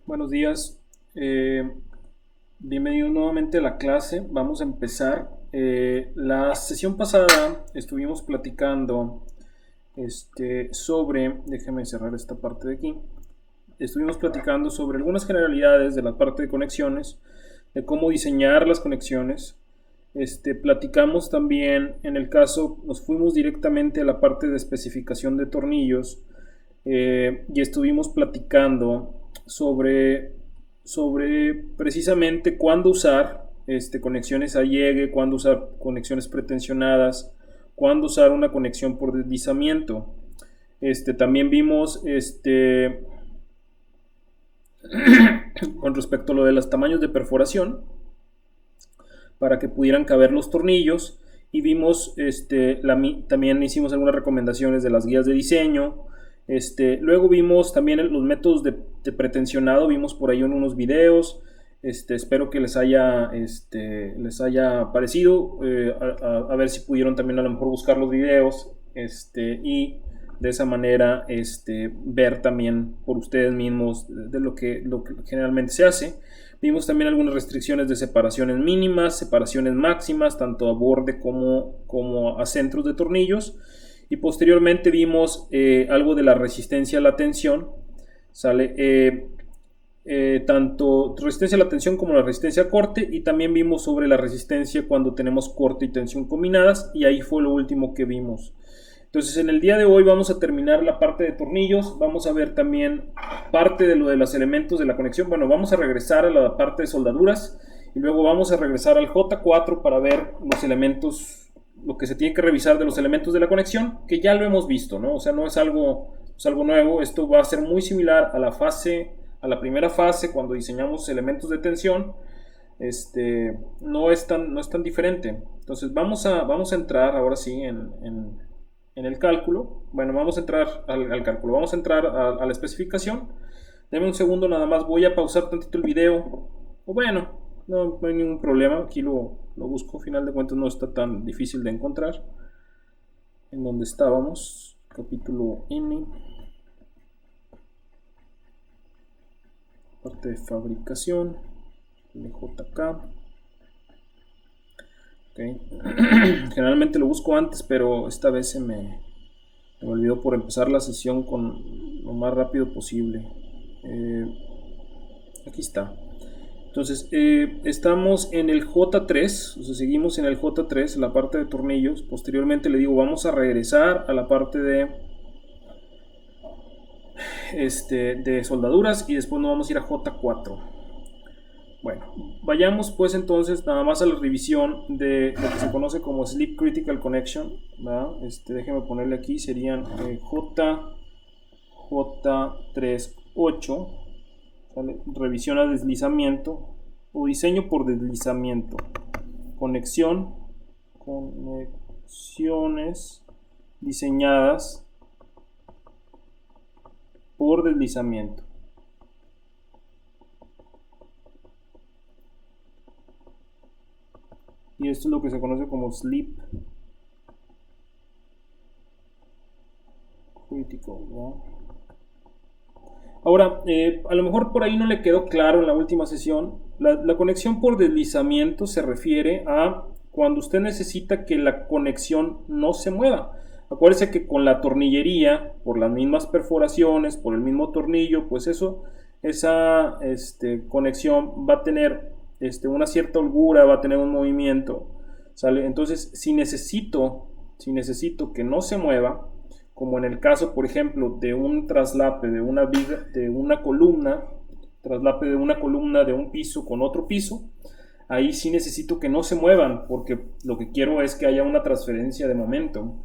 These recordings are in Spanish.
Buenos días. Bienvenidos nuevamente a la clase. Vamos a empezar. La sesión pasada estuvimos platicando sobre, déjeme cerrar esta parte de aquí. Estuvimos platicando sobre algunas generalidades de la parte de conexiones, de cómo diseñar las conexiones. Platicamos también, en el caso, nos fuimos directamente a la parte de especificación de tornillos y estuvimos platicando sobre precisamente cuándo usar conexiones a llegue, cuándo usar conexiones pretensionadas, cuándo usar una conexión por deslizamiento. También vimos con respecto a lo de los tamaños de perforación para que pudieran caber los tornillos y vimos también hicimos algunas recomendaciones de las guías de diseño. Luego vimos también los métodos de pretensionado, vimos por ahí en unos videos. Espero que les haya parecido, a ver si pudieron también a lo mejor buscar los videos y de esa manera ver también por ustedes mismos de lo que generalmente se hace. Vimos también algunas restricciones de separaciones mínimas, separaciones máximas, tanto a borde como a centros de tornillos. Y posteriormente vimos algo de la resistencia a la tensión. ¿Sale? Tanto resistencia a la tensión como la resistencia a corte. Y también vimos sobre la resistencia cuando tenemos corte y tensión combinadas. Y ahí fue lo último que vimos. Entonces en el día de hoy vamos a terminar la parte de tornillos, vamos a ver también parte de lo de los elementos de la conexión. Bueno, vamos a regresar a la parte de soldaduras y luego vamos a regresar al J4 para ver los elementos, lo que se tiene que revisar de los elementos de la conexión, que ya lo hemos visto, ¿no? O sea, no es algo nuevo, esto va a ser muy similar a la primera fase cuando diseñamos elementos de tensión. No es tan diferente. Entonces vamos a entrar ahora sí en el cálculo. Bueno, vamos a entrar al cálculo, vamos a entrar a la especificación. Deme un segundo, nada más voy a pausar tantito el video. O bueno, no hay ningún problema, aquí lo busco, al final de cuentas no está tan difícil de encontrar. En donde estábamos, capítulo N, parte de fabricación, LJK. Okay. Generalmente lo busco antes, pero esta vez se me olvidó por empezar la sesión con lo más rápido posible. Aquí está. Entonces, estamos en el J3, o sea, seguimos en el J3, la parte de tornillos. Posteriormente le digo, vamos a regresar a la parte de soldaduras y después nos vamos a ir a J4. Bueno, vayamos pues entonces nada más a la revisión de lo que se conoce como Sleep Critical Connection. Déjenme ponerle aquí, serían J38, ¿sale? Revisión a deslizamiento o diseño por deslizamiento. Conexiones diseñadas por deslizamiento. Y esto es lo que se conoce como sleep critical, ¿no? Ahora, a lo mejor por ahí no le quedó claro en la última sesión. La conexión por deslizamiento se refiere a cuando usted necesita que la conexión no se mueva. Acuérdese que con la tornillería, por las mismas perforaciones, por el mismo tornillo, pues esa conexión va a tener una cierta holgura, va a tener un movimiento, ¿sale? Entonces, si necesito que no se mueva, como en el caso, por ejemplo, de un traslape de una viga, de una columna, traslape de una columna de un piso con otro piso, ahí sí necesito que no se muevan, porque lo que quiero es que haya una transferencia de momento.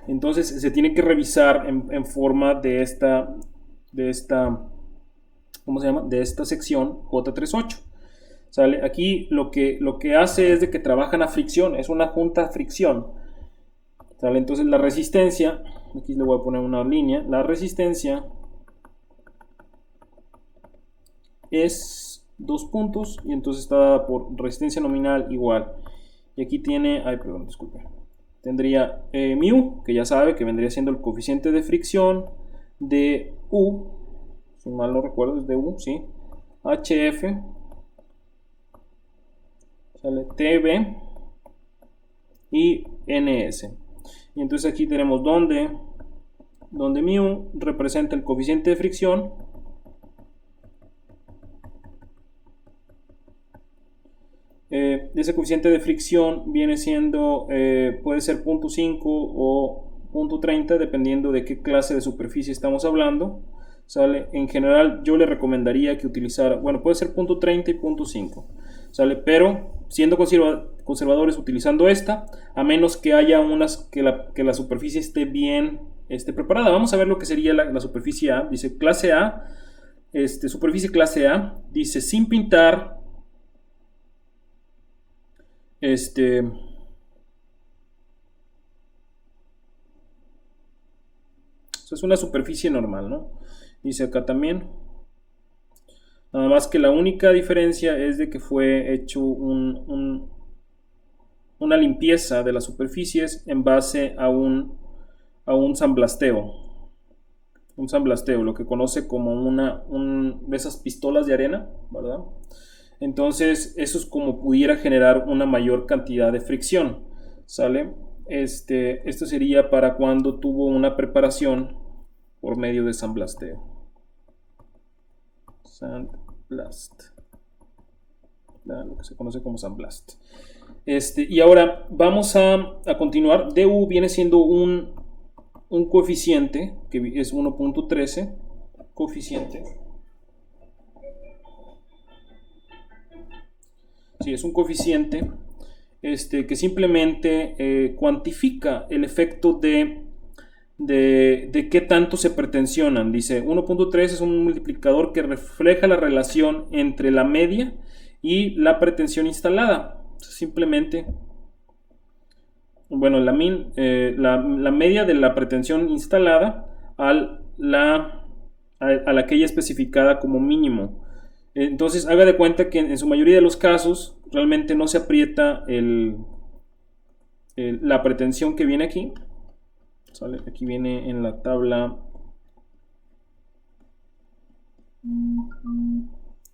Entonces se tiene que revisar en forma de esta, ¿cómo se llama? De esta sección J38. ¿Sale? Aquí lo que hace es de que trabajan a fricción, es una junta a fricción. ¿Sale? Entonces la resistencia, aquí le voy a poner una línea, la resistencia es 2 puntos y entonces está dada por resistencia nominal igual. Y aquí tiene, perdón, disculpe. Tendría mu, que ya sabe que vendría siendo el coeficiente de fricción de U, si mal no recuerdo es de U, ¿sí? HF, sale TB y NS. Y entonces aquí tenemos donde mu representa el coeficiente de fricción, ese coeficiente de fricción viene siendo, puede ser 0.5 o 0.30 dependiendo de qué clase de superficie estamos hablando. ¿Sale? En general yo le recomendaría que utilizara, bueno, puede ser 0.30 y 0.5, ¿sale? Pero siendo conservadores utilizando esta, a menos que haya unas que la superficie esté bien preparada. Vamos a ver lo que sería la superficie A. Dice clase A, superficie clase A, dice sin pintar, es una superficie normal, ¿no? Dice acá también. Nada más que la única diferencia es de que fue hecho una limpieza de las superficies en base a un sandblasteo. Un sandblasteo, lo que conoce como de esas pistolas de arena, ¿verdad? Entonces, eso es como pudiera generar una mayor cantidad de fricción, ¿sale? Esto sería para cuando tuvo una preparación por medio de sandblasteo. Sandblast. Lo que se conoce como sandblast. Y ahora vamos a continuar. DU viene siendo un coeficiente que es 1.13. Coeficiente. Sí, es un coeficiente que simplemente cuantifica el efecto de qué tanto se pretensionan. Dice 1.3 es un multiplicador que refleja la relación entre la media y la pretensión instalada. Simplemente, bueno, la media de la pretensión instalada a la que haya especificada como mínimo. Entonces haga de cuenta que en su mayoría de los casos realmente no se aprieta la pretensión que viene aquí. ¿Sale? Aquí viene en la tabla.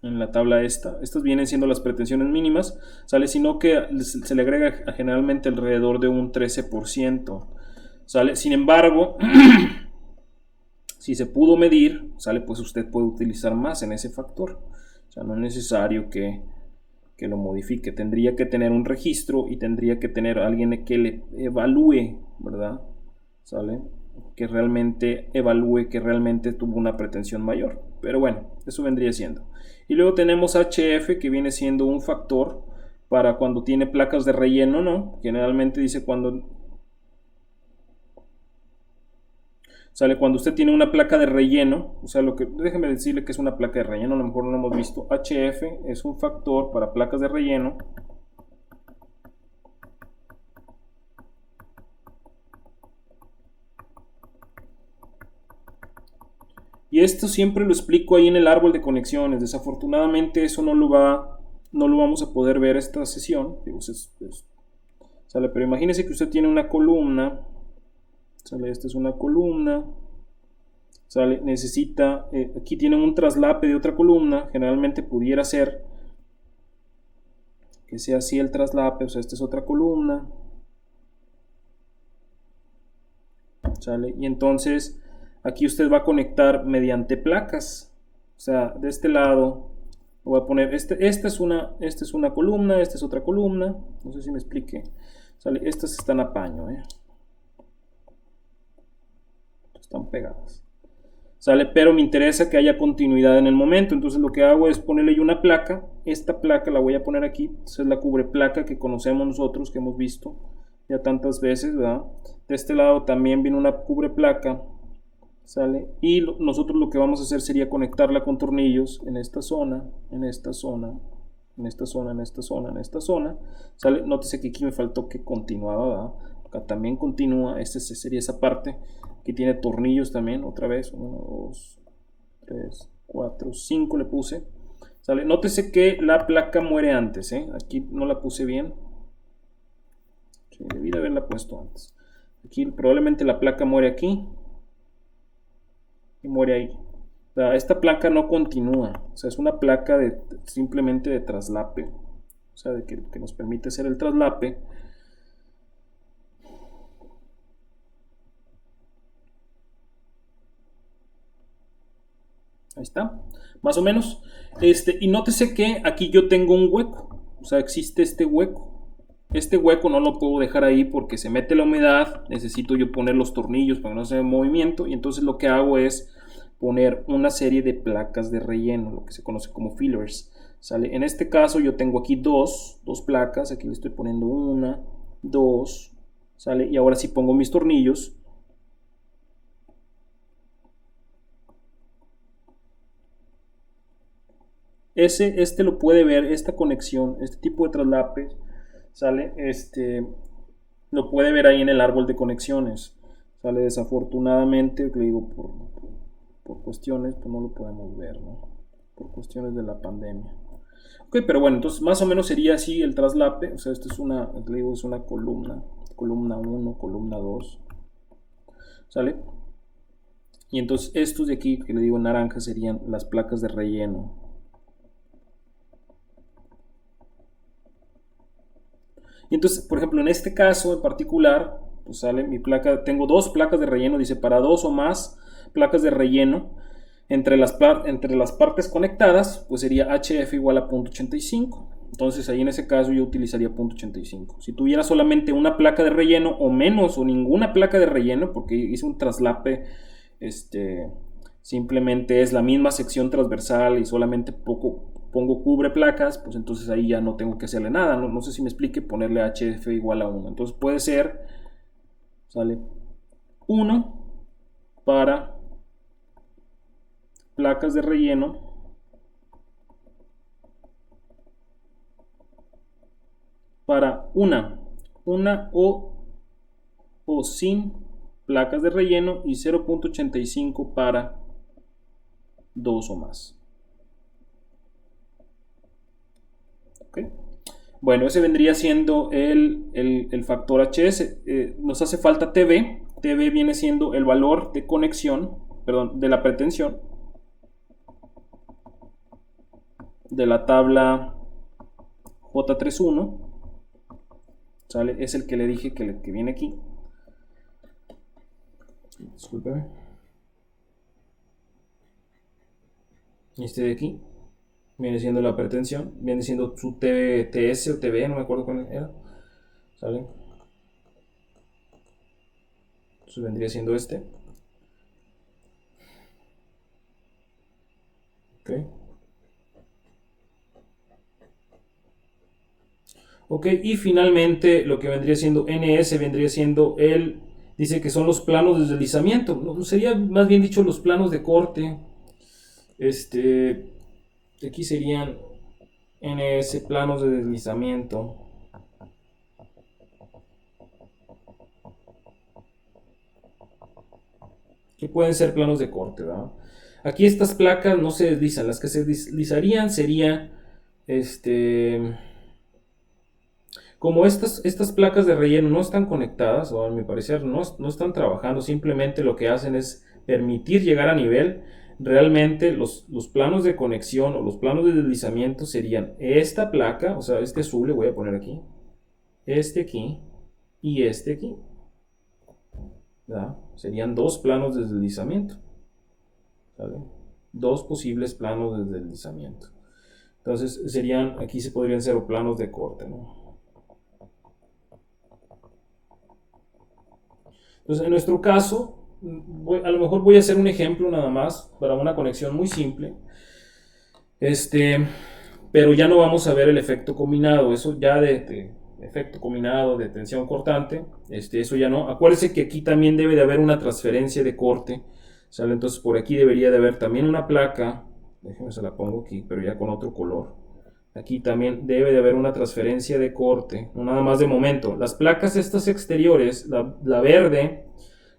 En la tabla estas vienen siendo las pretensiones mínimas, ¿sale? Sino que se le agrega generalmente alrededor de un 13%, ¿sale? Sin embargo, si se pudo medir, ¿sale? Pues usted puede utilizar más en ese factor. O sea, no es necesario que lo modifique. Tendría que tener un registro y tendría que tener alguien que le evalúe, ¿verdad? ¿Sale? Que realmente evalúe que realmente tuvo una pretensión mayor. Pero bueno, eso vendría siendo. Y luego tenemos HF, que viene siendo un factor para cuando tiene placas de relleno, ¿no? Generalmente dice cuando usted tiene una placa de relleno, o sea, déjeme decirle que es una placa de relleno, a lo mejor no lo hemos visto. HF es un factor para placas de relleno. Y esto siempre lo explico ahí en el árbol de conexiones. Desafortunadamente eso no lo vamos a poder ver esta sesión. ¿Sale? Pero imagínese que usted tiene una columna. ¿Sale? Esta es una columna. ¿Sale? Necesita, aquí tiene un traslape de otra columna. Generalmente pudiera ser que sea así el traslape. O sea, esta es otra columna. ¿Sale? Y entonces aquí usted va a conectar mediante placas. O sea, de este lado voy a poner, esta es una columna, esta es otra columna. No sé si me explique. ¿Sale? Estas están a paño. Están pegadas. ¿Sale? Pero me interesa que haya continuidad en el momento. Entonces lo que hago es ponerle una placa. Esta placa la voy a poner aquí. Esa es la cubreplaca que conocemos nosotros, que hemos visto ya tantas veces, ¿verdad? De este lado también viene una cubreplaca, ¿sale? Y nosotros lo que vamos a hacer sería conectarla con tornillos en esta zona, en esta zona, en esta zona, en esta zona, en esta zona, ¿sale? Nótese que aquí me faltó que continuaba, ¿verdad? Acá también continúa, esta sería esa parte que tiene tornillos también, otra vez, 1, 2, 3, 4, 5 le puse, ¿sale? Nótese que la placa muere antes, aquí no la puse bien. Sí, debí de haberla puesto antes. Aquí probablemente la placa muere aquí y muere ahí. Esta placa no continúa, o sea, es una placa simplemente de traslape, o sea, que nos permite hacer el traslape. Ahí está, más o menos. Y nótese que aquí yo tengo un hueco, o sea, existe este hueco. Este hueco no lo puedo dejar ahí porque se mete la humedad, necesito yo poner los tornillos para que no se vea movimiento, y entonces lo que hago es poner una serie de placas de relleno, lo que se conoce como fillers. ¿Sale? En este caso yo tengo aquí dos placas, aquí le estoy poniendo una, dos, ¿sale? Y ahora sí pongo mis tornillos. Este lo puede ver, esta conexión, este tipo de traslape, ¿sale? Lo puede ver ahí en el árbol de conexiones, ¿sale? Desafortunadamente, le digo, por cuestiones, pues no lo podemos ver, ¿no? Por cuestiones de la pandemia. Ok, pero bueno, entonces más o menos sería así el traslape, o sea, esto es una, le digo, es una columna 1, columna 2, ¿sale? Y entonces estos de aquí, que le digo naranja, serían las placas de relleno. Y entonces, por ejemplo, en este caso en particular, pues sale mi placa, tengo dos placas de relleno, dice para dos o más placas de relleno entre las partes conectadas, pues sería HF igual a 0.85. Entonces ahí en ese caso yo utilizaría 0.85. Si tuviera solamente una placa de relleno o menos o ninguna placa de relleno, porque hice un traslape, simplemente es la misma sección transversal y solamente pongo cubre placas, pues entonces ahí ya no tengo que hacerle nada. No sé si me explique, ponerle HF igual a 1. Entonces puede ser, sale 1 para placas de relleno para una o sin placas de relleno y 0.85 para dos o más. ¿Okay? Bueno, ese vendría siendo el factor HS. Nos hace falta TV. TV viene siendo el valor de conexión, perdón, de la pretensión de la tabla J31. ¿Sale? Es el que le dije que viene aquí. Discúlpeme. Este de aquí viene siendo la pretensión, viene siendo su TS o TV, no me acuerdo cuál era. ¿Sale? Entonces vendría siendo este. Ok. Ok, y finalmente lo que vendría siendo NS vendría siendo dice que son los planos de deslizamiento. No, sería más bien dicho los planos de corte. Aquí serían NS, planos de deslizamiento. Que pueden ser planos de corte, ¿verdad? Aquí estas placas no se deslizan. Las que se deslizarían sería como estas placas de relleno no están conectadas, o a mi parecer no están trabajando, simplemente lo que hacen es permitir llegar a nivel. Realmente los planos de conexión o los planos de deslizamiento serían esta placa, o sea, este azul le voy a poner aquí, este aquí y este aquí. ¿Verdad? Serían dos planos de deslizamiento. ¿Vale? Dos posibles planos de deslizamiento. Entonces aquí se podrían ser planos de corte, ¿no? Entonces, en nuestro caso, a lo mejor voy a hacer un ejemplo nada más para una conexión muy simple. Pero ya no vamos a ver el efecto combinado. Eso ya de efecto combinado de tensión cortante, eso ya no. Acuérdense que aquí también debe de haber una transferencia de corte. ¿Sale? Entonces por aquí debería de haber también una placa. Déjenme se la pongo aquí, pero ya con otro color. Aquí también debe de haber una transferencia de corte, no nada más de momento. Las placas estas exteriores, la verde,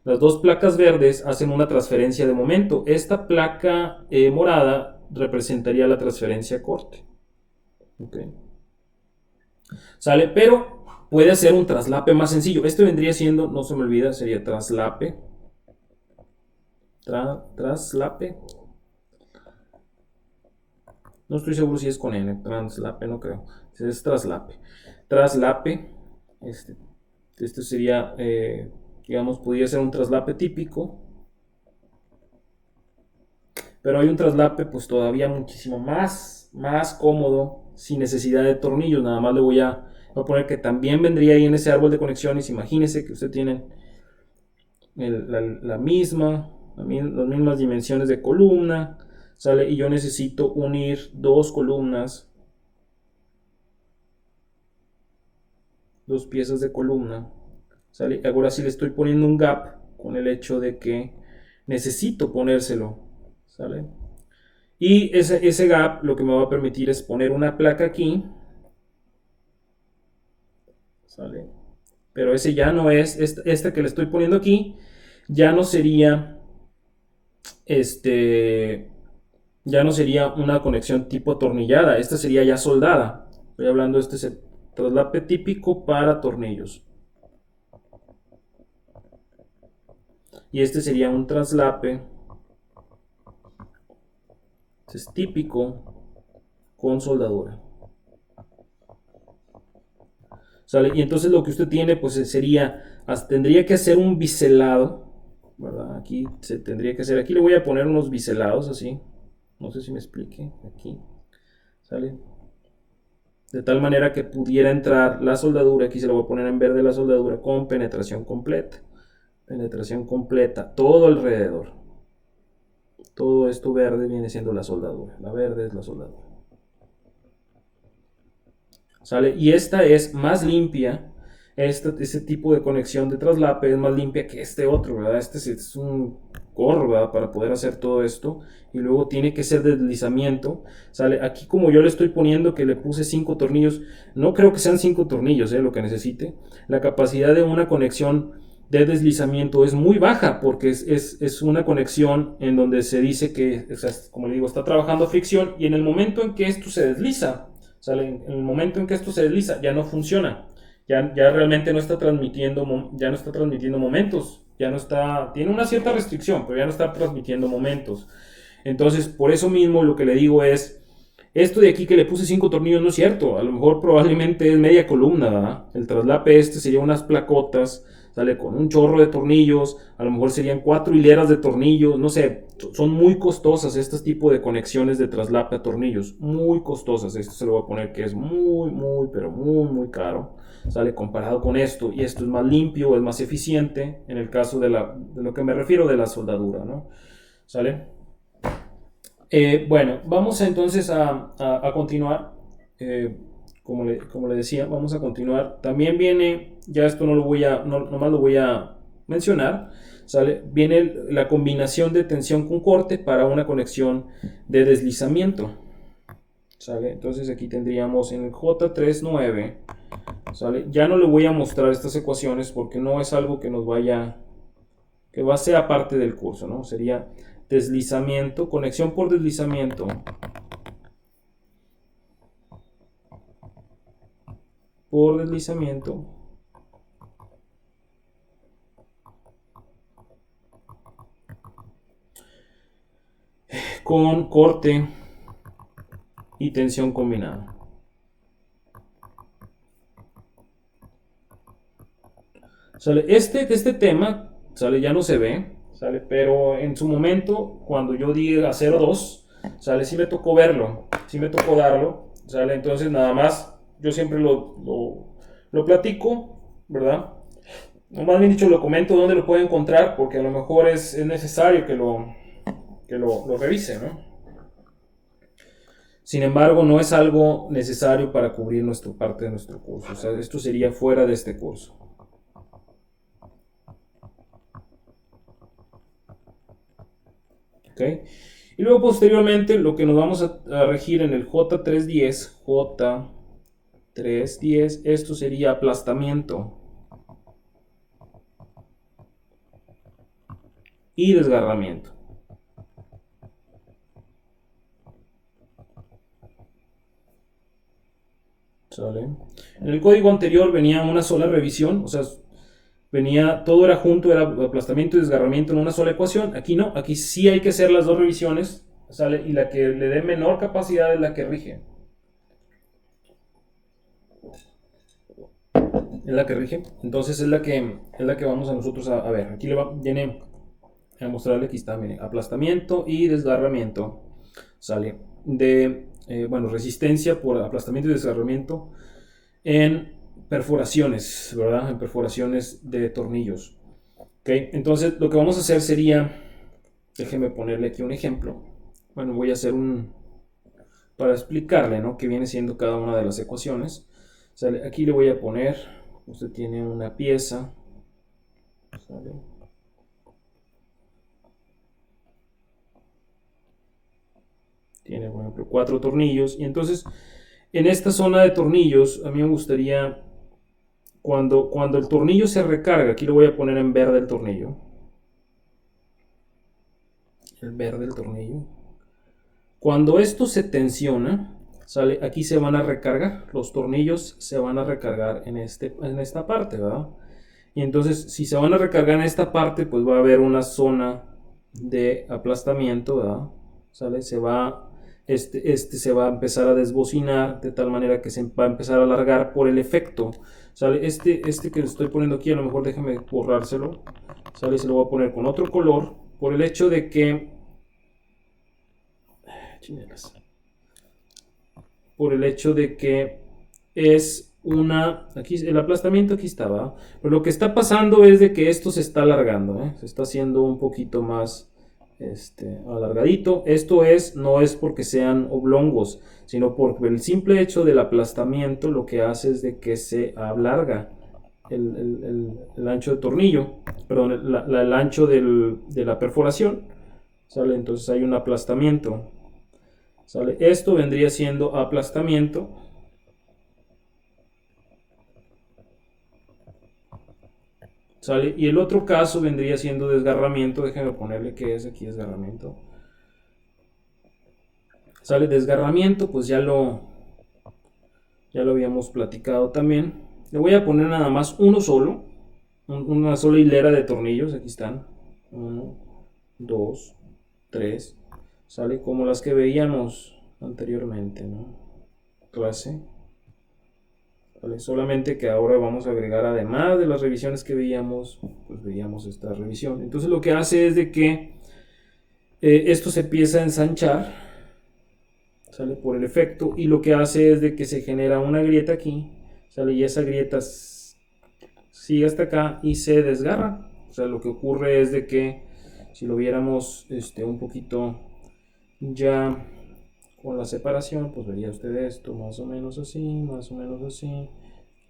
las dos placas verdes hacen una transferencia de momento. Esta placa morada representaría la transferencia de corte. Okay. ¿Sale? Pero puede hacer un traslape más sencillo. Este vendría siendo, no se me olvida, sería traslape. Traslape. No estoy seguro si es con N, translape, no creo. Es traslape. Traslape, este sería, digamos, podría ser un traslape típico. Pero hay un traslape pues todavía muchísimo más cómodo, sin necesidad de tornillos. Nada más voy a poner que también vendría ahí en ese árbol de conexiones. Imagínense que usted tiene las mismas dimensiones de columna, ¿sale? Y yo necesito unir dos columnas, dos piezas de columna, ¿sale? Ahora sí le estoy poniendo un gap con el hecho de que necesito ponérselo, ¿sale? Y ese gap lo que me va a permitir es poner una placa aquí, ¿sale? Pero ese ya no es, esta que le estoy poniendo aquí, ya no sería, ya no sería una conexión tipo atornillada, esta sería ya soldada. Estoy hablando, este es el traslape típico para tornillos. Y este sería un traslape, es típico con soldadura. ¿Sale? Y entonces lo que usted tiene pues sería, tendría que hacer un biselado, ¿verdad? Aquí se tendría que hacer, aquí le voy a poner unos biselados así, no sé si me explique, aquí, ¿sale? De tal manera que pudiera entrar la soldadura, aquí se lo voy a poner en verde la soldadura con penetración completa, todo alrededor. Todo esto verde viene siendo la soldadura, la verde es la soldadura. ¿Sale? Y esta es más limpia, este tipo de conexión de traslape es más limpia que este otro, ¿verdad? Este es un gorro, ¿verdad? Para poder hacer todo esto, y luego tiene que ser deslizamiento, ¿sale? Aquí como yo le estoy poniendo que le puse 5 tornillos, no creo que sean 5 tornillos, lo que necesite. La capacidad de una conexión de deslizamiento es muy baja, porque es una conexión en donde se dice que, o sea, como le digo, está trabajando fricción, y en el momento en que esto se desliza, ¿sale? En el momento en que esto se desliza, ya no funciona. Ya realmente no está transmitiendo momentos. Ya no está, tiene una cierta restricción, pero ya no está transmitiendo momentos. Entonces, por eso mismo lo que le digo es, esto de aquí que le puse 5 tornillos no es cierto. A lo mejor probablemente es media columna, ¿verdad? El traslape sería unas placotas, sale con un chorro de tornillos, a lo mejor serían 4 hileras de tornillos, no sé, son muy costosas este tipo de conexiones de traslape a tornillos, muy costosas. Esto se lo voy a poner que es pero muy caro, sale comparado con esto, y esto es más limpio, es más eficiente en el caso de lo que me refiero de la soldadura, ¿no? ¿Sale? Bueno, vamos entonces a continuar. Como le decía, vamos a continuar. También viene, ya esto nomás lo voy a mencionar, ¿sale? Viene la combinación de tensión con corte para una conexión de deslizamiento, ¿sale? Entonces aquí tendríamos en el J39, ¿sale? Ya no le voy a mostrar estas ecuaciones porque no es algo que va a ser parte del curso, ¿no? Sería deslizamiento, conexión por deslizamiento con corte y tensión combinada. ¿Sale? Este tema, ¿sale? Ya no se ve, ¿sale? Pero en su momento, cuando yo di a 0,2, ¿sale? Sí me tocó verlo, sí me tocó darlo, ¿sale? Entonces nada más, yo siempre lo platico, ¿verdad? O más bien dicho, lo comento dónde lo puede encontrar, porque a lo mejor es necesario que lo revise, ¿no? Sin embargo, no es algo necesario para cubrir nuestra parte de nuestro curso. O sea, esto sería fuera de este curso. ¿Ok? Y luego posteriormente lo que nos vamos a regir en el J310, esto sería aplastamiento y desgarramiento. ¿Sale? En el código anterior venía una sola revisión, o sea, todo era junto, era aplastamiento y desgarramiento en una sola ecuación. Aquí no, aquí sí hay que hacer las dos revisiones, ¿sale? Y la que le dé menor capacidad es la que rige. Es la que rige. Entonces es la que vamos a nosotros a ver. Aquí viene a mostrarle, aquí está, miren, aplastamiento y desgarramiento. Sale de, bueno, resistencia por aplastamiento y desgarramiento en perforaciones, ¿verdad? En perforaciones de tornillos. ¿Ok? Entonces lo que vamos a hacer sería, déjeme ponerle aquí un ejemplo. Bueno, voy a hacer para explicarle, ¿no? Qué viene siendo cada una de las ecuaciones. ¿Sale? Aquí le voy a poner, usted tiene una pieza, ¿sale? Tiene, por ejemplo, 4 tornillos. Y entonces, en esta zona de tornillos, a mí me gustaría, cuando el tornillo se recarga, aquí lo voy a poner en verde el tornillo. El verde el tornillo. Cuando esto se tensiona, ¿sale? Aquí se van a recargar, los tornillos se van a recargar en esta parte, ¿verdad? Y entonces, si se van a recargar en esta parte, pues va a haber una zona de aplastamiento, ¿verdad? ¿Sale? Este se va a empezar a desbocinar de tal manera que se va a empezar a alargar por el efecto, ¿sale? Este que estoy poniendo aquí, a lo mejor déjame borrárselo, ¿sale? Se lo voy a poner con otro color, por el hecho de que es aquí el aplastamiento aquí estaba, pero lo que está pasando es de que esto se está alargando, se está haciendo un poquito más alargadito. Esto no es porque sean oblongos, sino por el simple hecho del aplastamiento, lo que hace es de que se alarga el ancho de tornillo, perdón, el ancho de la perforación, ¿sale? Entonces hay un aplastamiento, ¿sale? Esto vendría siendo aplastamiento, ¿sale? Y el otro caso vendría siendo desgarramiento. Déjenme ponerle que es aquí desgarramiento, ¿sale? Desgarramiento, pues ya lo habíamos platicado también. Le voy a poner nada más uno solo, una sola hilera de tornillos. Aquí están, 1, 2, 3, ¿sale? Como las que veíamos anteriormente, ¿no? Clase, ¿vale? Solamente que ahora vamos a agregar, además de las revisiones que veíamos, pues veíamos esta revisión. Entonces lo que hace es de que esto se empieza a ensanchar, ¿sale? Por el efecto, y lo que hace es de que se genera una grieta aquí, ¿sale? Y esa grieta sigue hasta acá y se desgarra. O sea, lo que ocurre es de que si lo viéramos un poquito ya con la separación, pues vería usted esto más o menos así, más o menos así.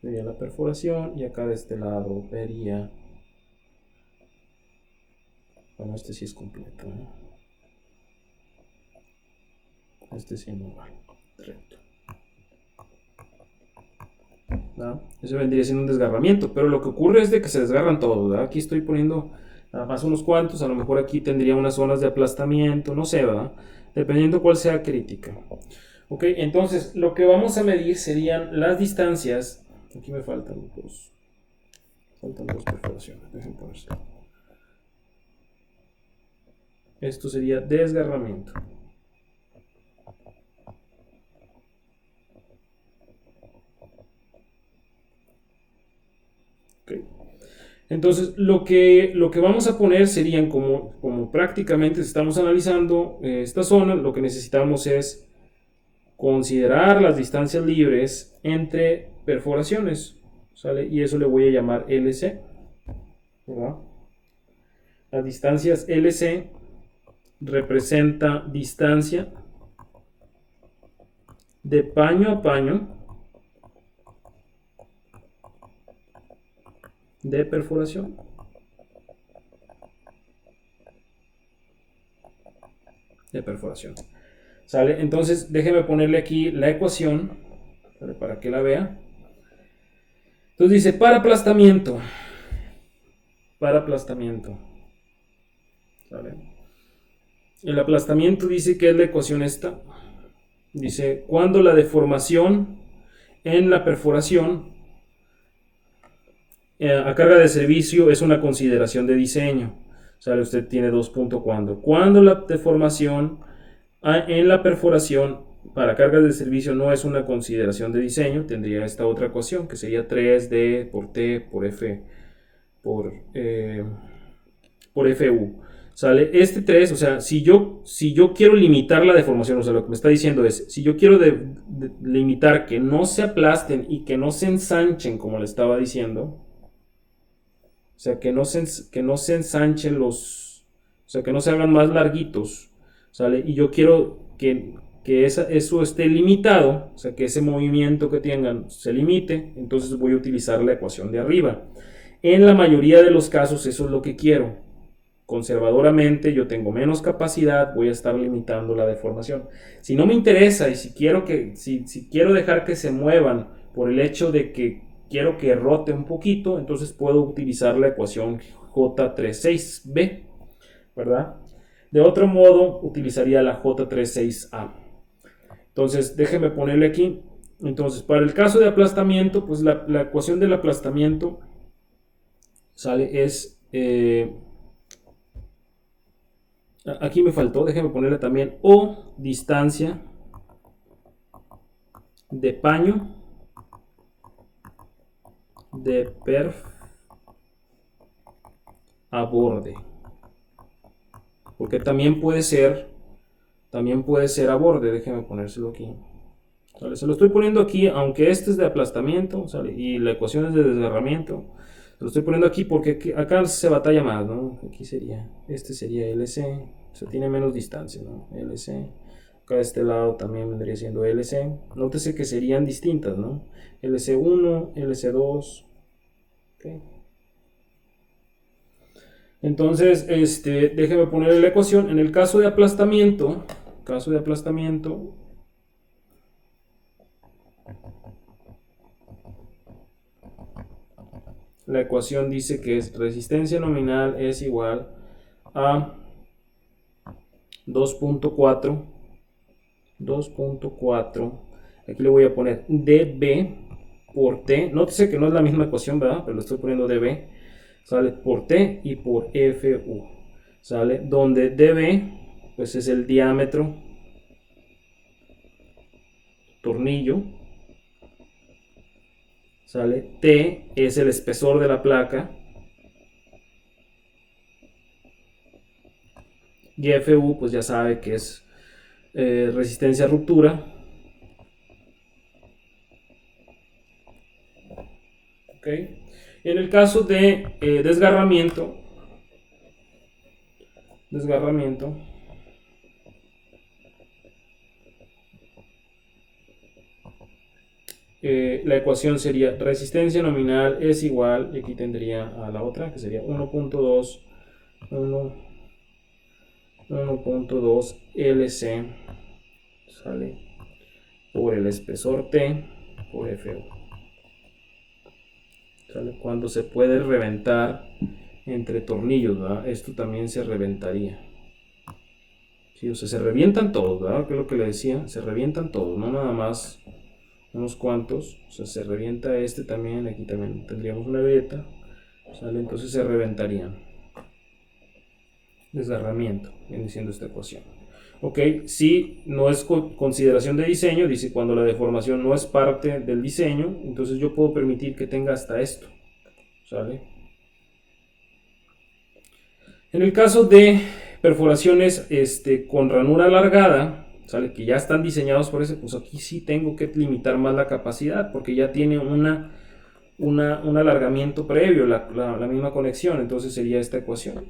Vería la perforación y acá de este lado vería, bueno, este sí es completo, ¿no? Este sí no va recto, ¿no? Eso vendría siendo un desgarramiento, pero lo que ocurre es de que se desgarran todos, ¿verdad? Aquí estoy poniendo nada más unos cuantos, a lo mejor aquí tendría unas zonas de aplastamiento, no sé, ¿verdad? Dependiendo cuál sea crítica. Ok, entonces lo que vamos a medir serían las distancias. Aquí me faltan dos perforaciones, déjenme poner esto. Esto sería desgarramiento. Okay. Entonces lo que vamos a poner serían como prácticamente estamos analizando esta zona, lo que necesitamos es considerar las distancias libres entre perforaciones, ¿sale? Y eso le voy a llamar LC, ¿verdad? Las distancias LC representa distancia de paño a paño de perforación. ¿Sale? Entonces déjeme ponerle aquí la ecuación, ¿sale? Para que la vea. Entonces dice para aplastamiento, ¿sale? El aplastamiento dice que es la ecuación esta. Dice cuando la deformación en la perforación a carga de servicio es una consideración de diseño. ¿Sale? Usted tiene 2 puntos cuando la deformación En la perforación para cargas de servicio no es una consideración de diseño, tendría esta otra ecuación que sería 3D por T por F por, por FU. ¿Sale? Este 3, o sea, si yo quiero limitar la deformación, o sea, lo que me está diciendo es, si yo quiero limitar que no se aplasten y que no se ensanchen, como le estaba diciendo, o sea, que no se ensanchen o sea, que no se hagan más larguitos, ¿sale? Y yo quiero que eso esté limitado, o sea, que ese movimiento que tengan se limite, entonces voy a utilizar la ecuación de arriba. En la mayoría de los casos eso es lo que quiero. Conservadoramente yo tengo menos capacidad, voy a estar limitando la deformación. Si no me interesa y si quiero dejar que se muevan por el hecho de que quiero que rote un poquito, entonces puedo utilizar la ecuación J36B, ¿verdad? De otro modo utilizaría la J36A. Entonces déjeme ponerle aquí. Entonces para el caso de aplastamiento, pues la ecuación del aplastamiento sale es aquí me faltó, déjenme ponerle también O distancia de paño de perf a borde, porque también puede ser a borde. Déjenme ponérselo aquí, ¿vale? Se lo estoy poniendo aquí, aunque este es de aplastamiento, ¿sale? Y la ecuación es de desgarramiento. Lo estoy poniendo aquí porque acá se batalla más, ¿no? Aquí sería, este sería LC, o sea, tiene menos distancia, ¿no? LC. Acá de este lado también vendría siendo LC. Nótese que serían distintas, ¿no? LC1, LC2. Okay. Entonces, déjeme poner la ecuación. En el caso de aplastamiento, la ecuación dice que resistencia nominal es igual a 2.4. Aquí le voy a poner dB por T. Nótese que no es la misma ecuación, ¿verdad? Pero le estoy poniendo dB. Sale por T y por FU. Sale donde dB pues es el diámetro tornillo. ¿Sale? T es el espesor de la placa. Y FU, pues ya sabe que es resistencia a ruptura. ¿Ok? En el caso de desgarramiento, la ecuación sería resistencia nominal es igual, y aquí tendría a la otra que sería 1.2 LC, ¿sale? Por el espesor T por FU, ¿sale? Cuando se puede reventar entre tornillos, ¿verdad? Esto también se reventaría. Sí, o sea, se revientan todos, ¿verdad? Que es lo que le decía, se revientan todos, no nada más unos cuantos. O sea, se revienta este también, aquí también tendríamos una beta, ¿sale? Entonces se reventarían. Desgarramiento, viene siendo esta ecuación. Ok, si no es consideración de diseño, dice cuando la deformación no es parte del diseño, entonces yo puedo permitir que tenga hasta esto, ¿sale? En el caso de perforaciones con ranura alargada, ¿sale? Que ya están diseñados por eso, pues aquí sí tengo que limitar más la capacidad, porque ya tiene un alargamiento previo, la misma conexión, entonces sería esta ecuación,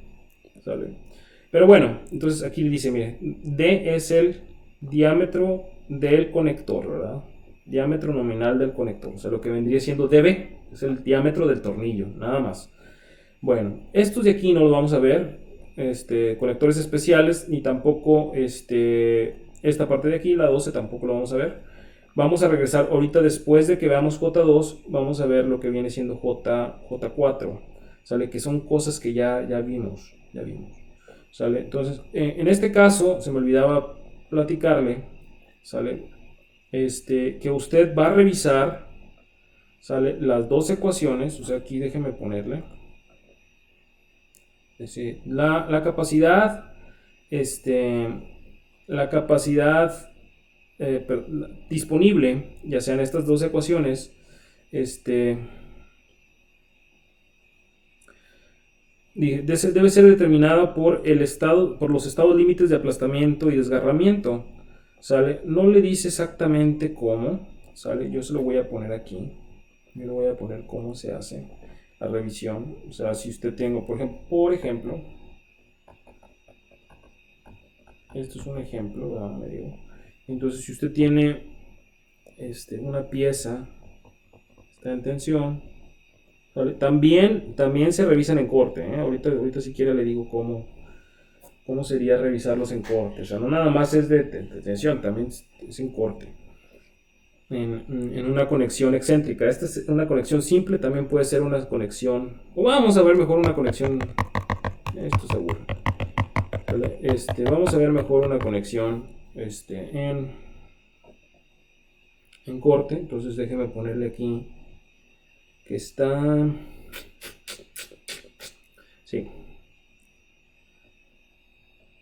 ¿sale? Pero bueno, entonces aquí dice, mire, D es el diámetro del conector, ¿verdad? Diámetro nominal del conector, o sea, lo que vendría siendo DB, es el diámetro del tornillo, nada más. Bueno, estos de aquí no los vamos a ver, conectores especiales, ni tampoco esta parte de aquí, la 12, tampoco lo vamos a ver. Vamos a regresar ahorita después de que veamos J2, vamos a ver lo que viene siendo J4, ¿sale? Que son cosas que ya vimos. ¿Sale? Entonces, en este caso, se me olvidaba platicarle, ¿sale? Que usted va a revisar, ¿sale? Las dos ecuaciones, o sea, aquí déjeme ponerle. La capacidad, la capacidad disponible, ya sean estas dos ecuaciones, debe ser determinada por los estados límites de aplastamiento y desgarramiento. ¿Sale? No le dice exactamente cómo, ¿sale? Yo se lo voy a poner aquí. Yo le voy a poner cómo se hace la revisión. O sea, si usted tengo, por ejemplo, esto es un ejemplo, ¿verdad? Entonces, si usted tiene una pieza, está en tensión, ¿vale? También se revisan en corte, ¿eh? Ahorita si quiere le digo cómo sería revisarlos en corte. O sea, no nada más es de tensión, también es en corte. En una conexión excéntrica. Esta es una conexión simple, también puede ser una conexión, o vamos a ver mejor una conexión, esto seguro. Vamos a ver mejor una conexión en corte. Entonces déjeme ponerle aquí que está, sí,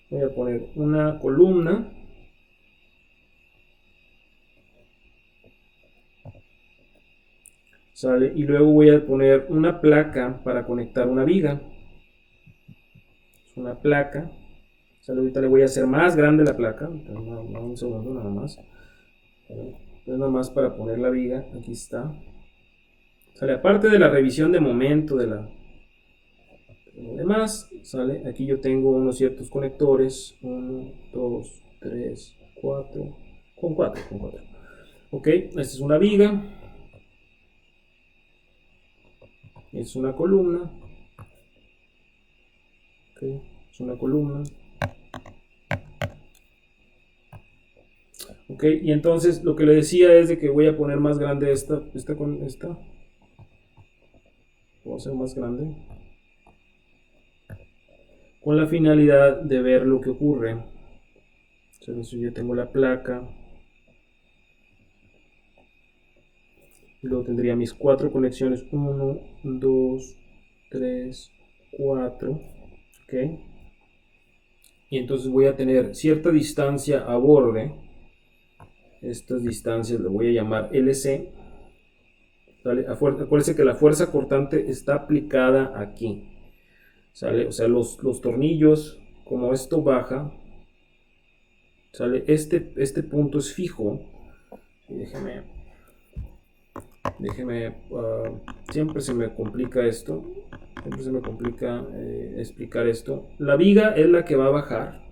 voy a poner una columna, ¿sale? Y luego voy a poner una placa para conectar una viga. Es una placa, ¿sale? Ahorita le voy a hacer más grande la placa, un segundo nada más. Entonces nada más para poner la viga, aquí está. ¿Sale? Aparte de la revisión de momento de lo demás, ¿sale? Aquí yo tengo unos ciertos conectores, 1, 2, 3, 4, con 4. Ok, esta es una viga, es una columna, okay, es una columna. Ok, y entonces lo que le decía es de que voy a poner más grande esta con esta. Voy a hacer más grande con la finalidad de ver lo que ocurre. Entonces yo tengo la placa y luego tendría mis 4 conexiones, 1, 2, 3, 4. Ok, y entonces voy a tener cierta distancia a borde. Estas distancias le voy a llamar LC. ¿Sale? Acuérdense que la fuerza cortante está aplicada aquí, ¿sale? O sea, los tornillos, como esto baja, ¿sale? Este punto es fijo. Y déjeme, siempre se me complica esto, siempre se me complica explicar esto. La viga es la que va a bajar,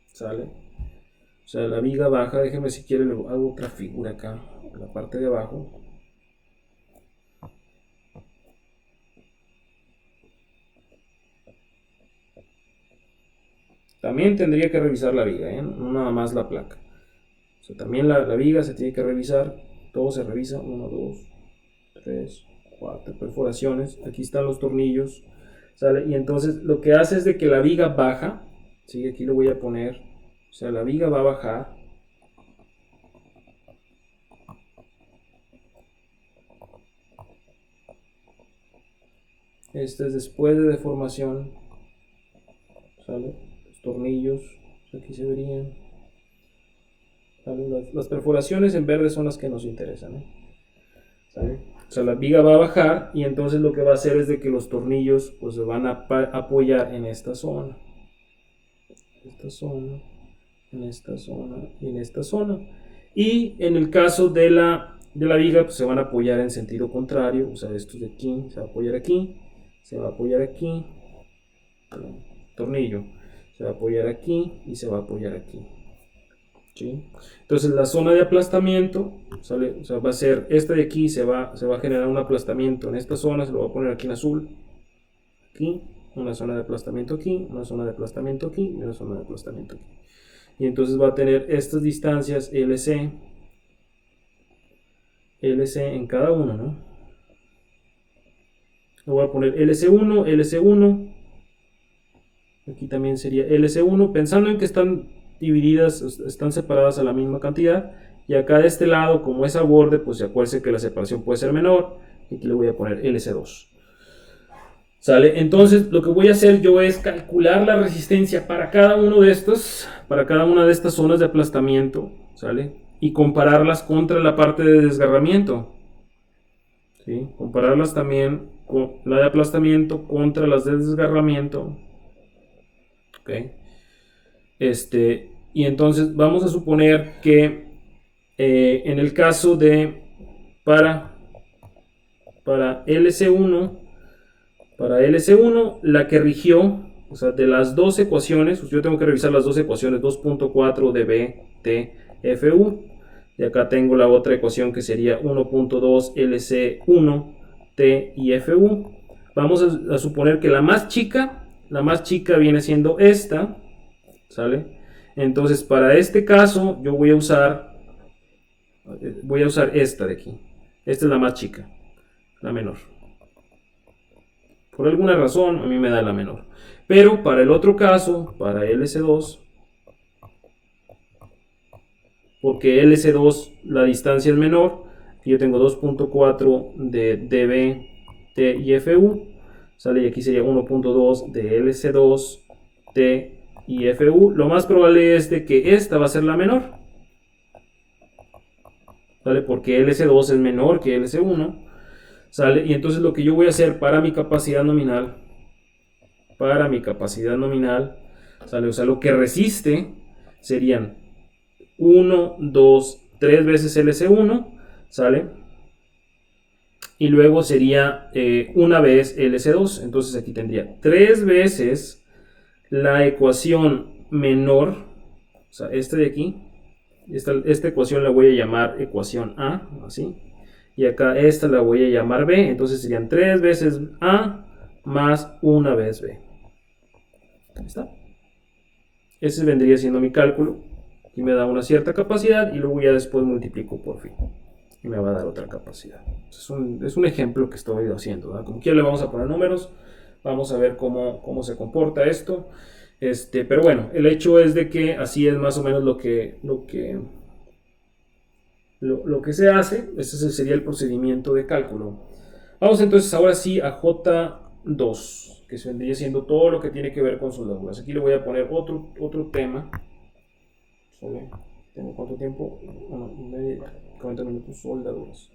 ¿sale? O sea, la viga baja, déjeme si quiere, le hago otra figura acá, en la parte de abajo. También tendría que revisar la viga, ¿eh? No nada más la placa. O sea, también la viga se tiene que revisar. Todo se revisa. 1, 2, 3, 4 perforaciones. Aquí están los tornillos. ¿Sale? Y entonces lo que hace es de que la viga baja. ¿Sí? Aquí lo voy a poner. O sea, la viga va a bajar. Este es después de deformación. ¿Sale? Tornillos, aquí se verían. Las perforaciones en verde son las que nos interesan, ¿sale? O sea, la viga va a bajar y entonces lo que va a hacer es de que los tornillos pues se van a apoyar en esta zona, en esta zona y en esta zona. Y en el caso de la viga pues se van a apoyar en sentido contrario. O sea, esto de aquí se va a apoyar aquí, se va a apoyar aquí, tornillo se va a apoyar aquí y se va a apoyar aquí. ¿Sí? Entonces la zona de aplastamiento, ¿sale? O sea, va a ser esta de aquí, se va a generar un aplastamiento en esta zona, se lo voy a poner aquí en azul. Aquí, una zona de aplastamiento aquí, una zona de aplastamiento aquí y una zona de aplastamiento aquí. Y entonces va a tener estas distancias LC en cada uno, ¿no? Le voy a poner LC1, LC1. Aquí también sería LC1, pensando en que están divididas, están separadas a la misma cantidad. Y acá de este lado, como es a borde, pues acuérdense que la separación puede ser menor. Y aquí le voy a poner LC2. ¿Sale? Entonces lo que voy a hacer yo es calcular la resistencia para cada uno de estos, para cada una de estas zonas de aplastamiento, ¿sale? Y compararlas contra la parte de desgarramiento, ¿sí? Compararlas también con la de aplastamiento contra las de desgarramiento, ¿ok? Y entonces vamos a suponer que en el caso de para LC1, la que rigió, o sea, de las dos ecuaciones, pues yo tengo que revisar las dos ecuaciones, 2.4 dB T FU, y acá tengo la otra ecuación que sería 1.2 LC1 T y FU. Vamos a suponer que la más chica viene siendo esta, ¿sale? Entonces para este caso yo voy a usar esta de aquí. Esta es la más chica, la menor. Por alguna razón a mí me da la menor. Pero para el otro caso, para LC2, porque LC2 la distancia es menor, yo tengo 2.4 de dB T y FU, sale, y aquí sería 1.2 de LC2 T y FU. Lo más probable es de que esta va a ser la menor, ¿sale? Porque LC2 es menor que LC1, ¿sale? Y entonces lo que yo voy a hacer para mi capacidad nominal, ¿sale? O sea, lo que resiste serían 1, 2, 3 veces LC1, ¿sale? Y luego sería una vez LC2. Entonces aquí tendría 3 veces la ecuación menor, o sea, este de aquí. Esta ecuación la voy a llamar ecuación A, así. Y acá esta la voy a llamar B. Entonces serían 3 veces A más una vez B. Ahí está. Ese vendría siendo mi cálculo. Y me da una cierta capacidad. Y luego ya después multiplico por fin. Y me va a dar otra capacidad. Es un ejemplo que estoy haciendo, ¿verdad? Como quiera le vamos a poner números. Vamos a ver cómo se comporta esto. Pero bueno, el hecho es de que así es más o menos lo que se hace. Este sería el procedimiento de cálculo. Vamos entonces ahora sí a J2, que se vendría siendo todo lo que tiene que ver con soldaduras. Aquí le voy a poner otro tema. ¿Tengo cuánto tiempo? 40 minutos. Soldaduras.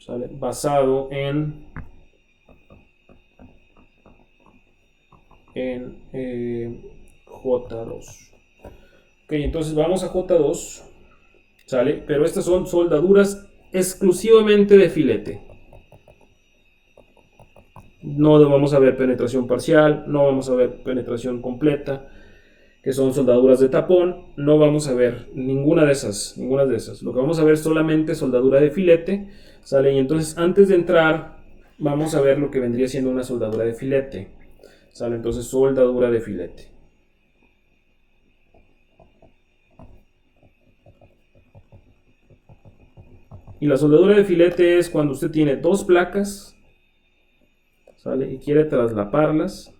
¿Sale? Basado en J2. Ok, entonces vamos a J2, ¿sale? Pero estas son soldaduras exclusivamente de filete. No vamos a ver penetración parcial, no vamos a ver penetración completa, que son soldaduras de tapón. No vamos a ver ninguna de esas. Lo que vamos a ver es solamente soldadura de filete, ¿sale? Y entonces antes de entrar vamos a ver lo que vendría siendo una soldadura de filete, ¿sale? Entonces soldadura de filete. Y la soldadura de filete es cuando usted tiene dos placas, ¿sale? Y quiere traslaparlas.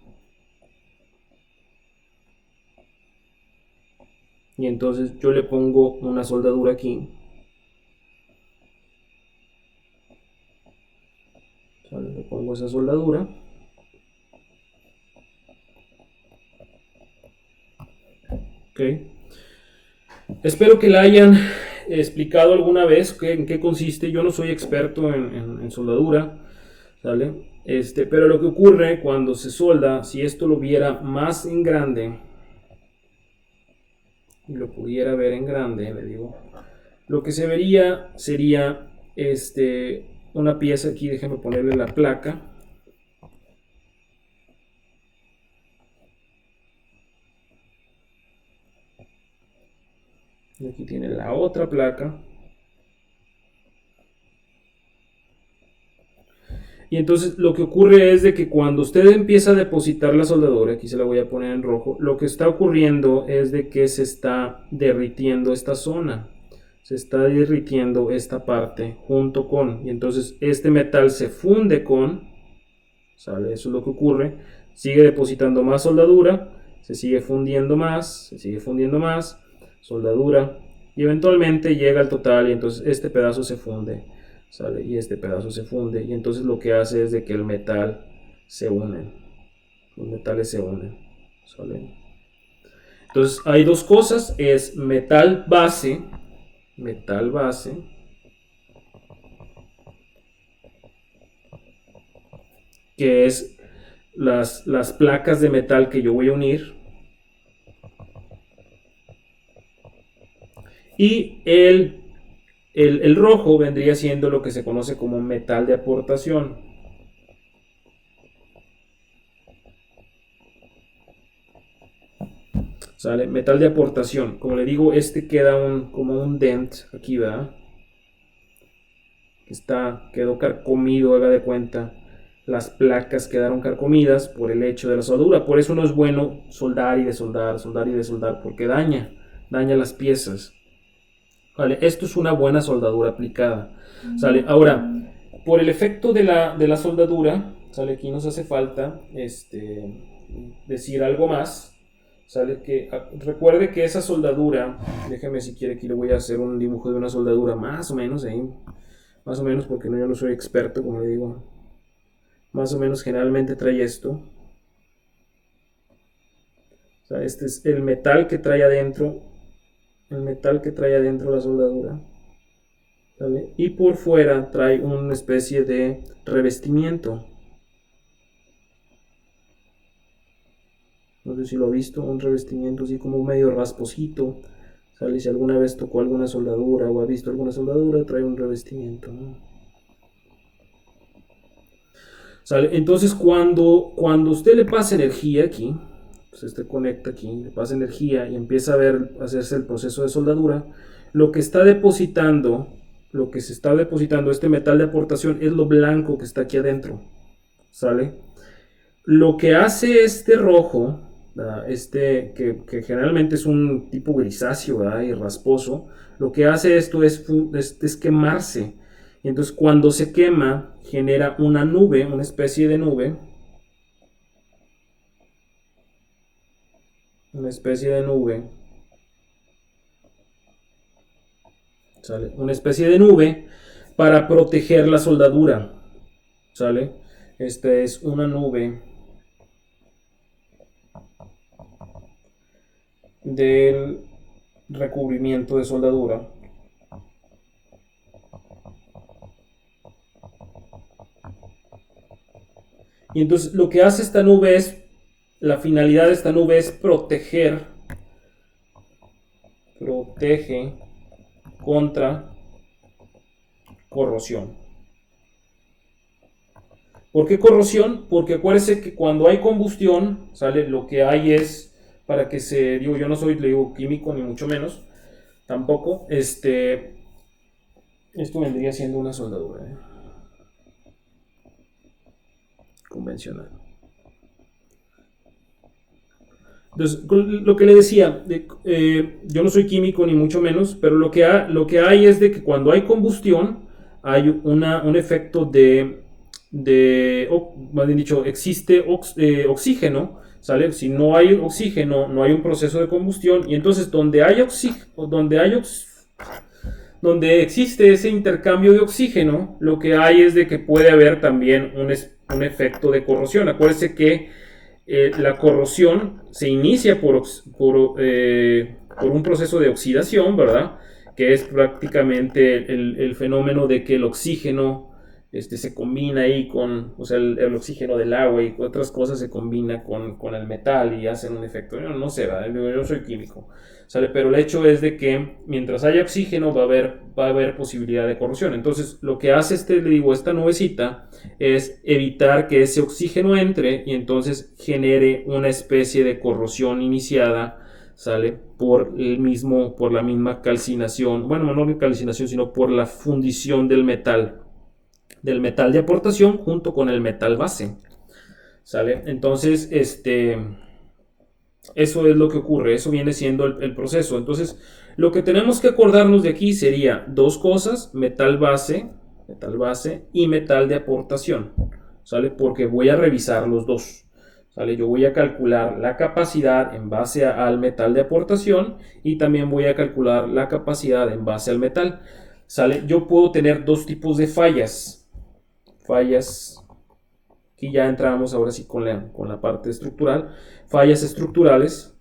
Y entonces yo le pongo una soldadura aquí. ¿Sale? Le pongo esa soldadura. Ok. Espero que la hayan explicado alguna vez en qué consiste. Yo no soy experto en soldadura, ¿sale? Pero lo que ocurre cuando se solda, si esto lo viera más en grande, y lo pudiera ver en grande, le digo, lo que se vería sería una pieza aquí. Déjenme ponerle la placa. Y aquí tiene la otra placa. Y entonces lo que ocurre es de que cuando usted empieza a depositar la soldadura, aquí se la voy a poner en rojo, lo que está ocurriendo es de que se está derritiendo esta zona. Se está derritiendo esta parte junto con, y entonces este metal se funde con, ¿sale? Eso es lo que ocurre. Sigue depositando más soldadura, se sigue fundiendo más, soldadura, y eventualmente llega al total y entonces este pedazo se funde. ¿sale? Y este pedazo se funde y entonces lo que hace es de que el metal se unen, los metales se unen, ¿sale? Entonces hay dos cosas, es metal base, que es las placas de metal que yo voy a unir, y el rojo vendría siendo lo que se conoce como metal de aportación. ¿Sale? Metal de aportación. Como le digo, este queda como un dent aquí, ¿verdad? Quedó carcomido, haga de cuenta. Las placas quedaron carcomidas por el hecho de la soldadura. Por eso no es bueno soldar y desoldar, porque daña las piezas. ¿Vale? Esto es una buena soldadura aplicada. ¿Sale? Ahora, por el efecto de la soldadura, ¿sale? Aquí nos hace falta decir algo más. ¿Sale? Recuerde que esa soldadura, déjeme si quiere, aquí le voy a hacer un dibujo de una soldadura más o menos, más o menos, porque yo no soy experto, como le digo. Más o menos generalmente trae esto. O sea, este es el metal que trae adentro, la soldadura. ¿Sale? Y por fuera trae una especie de revestimiento. No sé si lo ha visto, un revestimiento así como medio rasposito. ¿Sale? Si alguna vez tocó alguna soldadura o ha visto alguna soldadura, trae un revestimiento, ¿no? ¿Sale? Entonces cuando usted le pasa energía aquí, pues usted conecta aquí, le pasa energía y empieza a hacerse el proceso de soldadura, lo que se está depositando este metal de aportación es lo blanco que está aquí adentro. ¿Sale? Lo que hace este rojo, que generalmente es un tipo grisáceo, ¿verdad? Y rasposo, lo que hace esto es quemarse. Y entonces cuando se quema genera una nube, una especie de nube, ¿sale? Una especie de nube para proteger la soldadura, ¿sale? Esta es una nube del recubrimiento de soldadura. Y entonces lo que hace esta nube la finalidad de esta nube es protege contra corrosión. ¿Por qué corrosión? Porque acuérdese que cuando hay combustión, ¿sale? Lo que hay es, para que yo no soy, le digo, químico ni mucho menos, tampoco, esto vendría siendo una soldadura, convencional. Entonces, lo que le decía, yo no soy químico ni mucho menos, pero lo que hay es de que cuando hay combustión hay un efecto más bien dicho, existe oxígeno, ¿sale? Si no hay oxígeno, no hay un proceso de combustión, y entonces donde existe ese intercambio de oxígeno, lo que hay es de que puede haber también un efecto de corrosión. Acuérdense que la corrosión se inicia por un proceso de oxidación, ¿verdad? Que es prácticamente el fenómeno de que el oxígeno se combina ahí o sea, el oxígeno del agua y otras cosas se combina con el metal y hacen un efecto. Yo no sé, ¿verdad? Yo soy químico, ¿sale? Pero el hecho es de que mientras haya oxígeno va a haber posibilidad de corrosión. Entonces lo que hace esta nubecita es evitar que ese oxígeno entre y entonces genere una especie de corrosión iniciada, ¿sale? Por la misma calcinación, bueno, no calcinación, sino por la fundición del metal de aportación junto con el metal base, ¿sale? Entonces, eso es lo que ocurre, eso viene siendo el proceso. Entonces, lo que tenemos que acordarnos de aquí sería dos cosas: metal base y metal de aportación, ¿sale? Porque voy a revisar los dos, ¿sale? Yo voy a calcular la capacidad en base al metal de aportación y también voy a calcular la capacidad en base al metal. ¿sale? Yo puedo tener dos tipos de fallas. Fallas, aquí ya entramos ahora sí con la parte estructural. Fallas estructurales.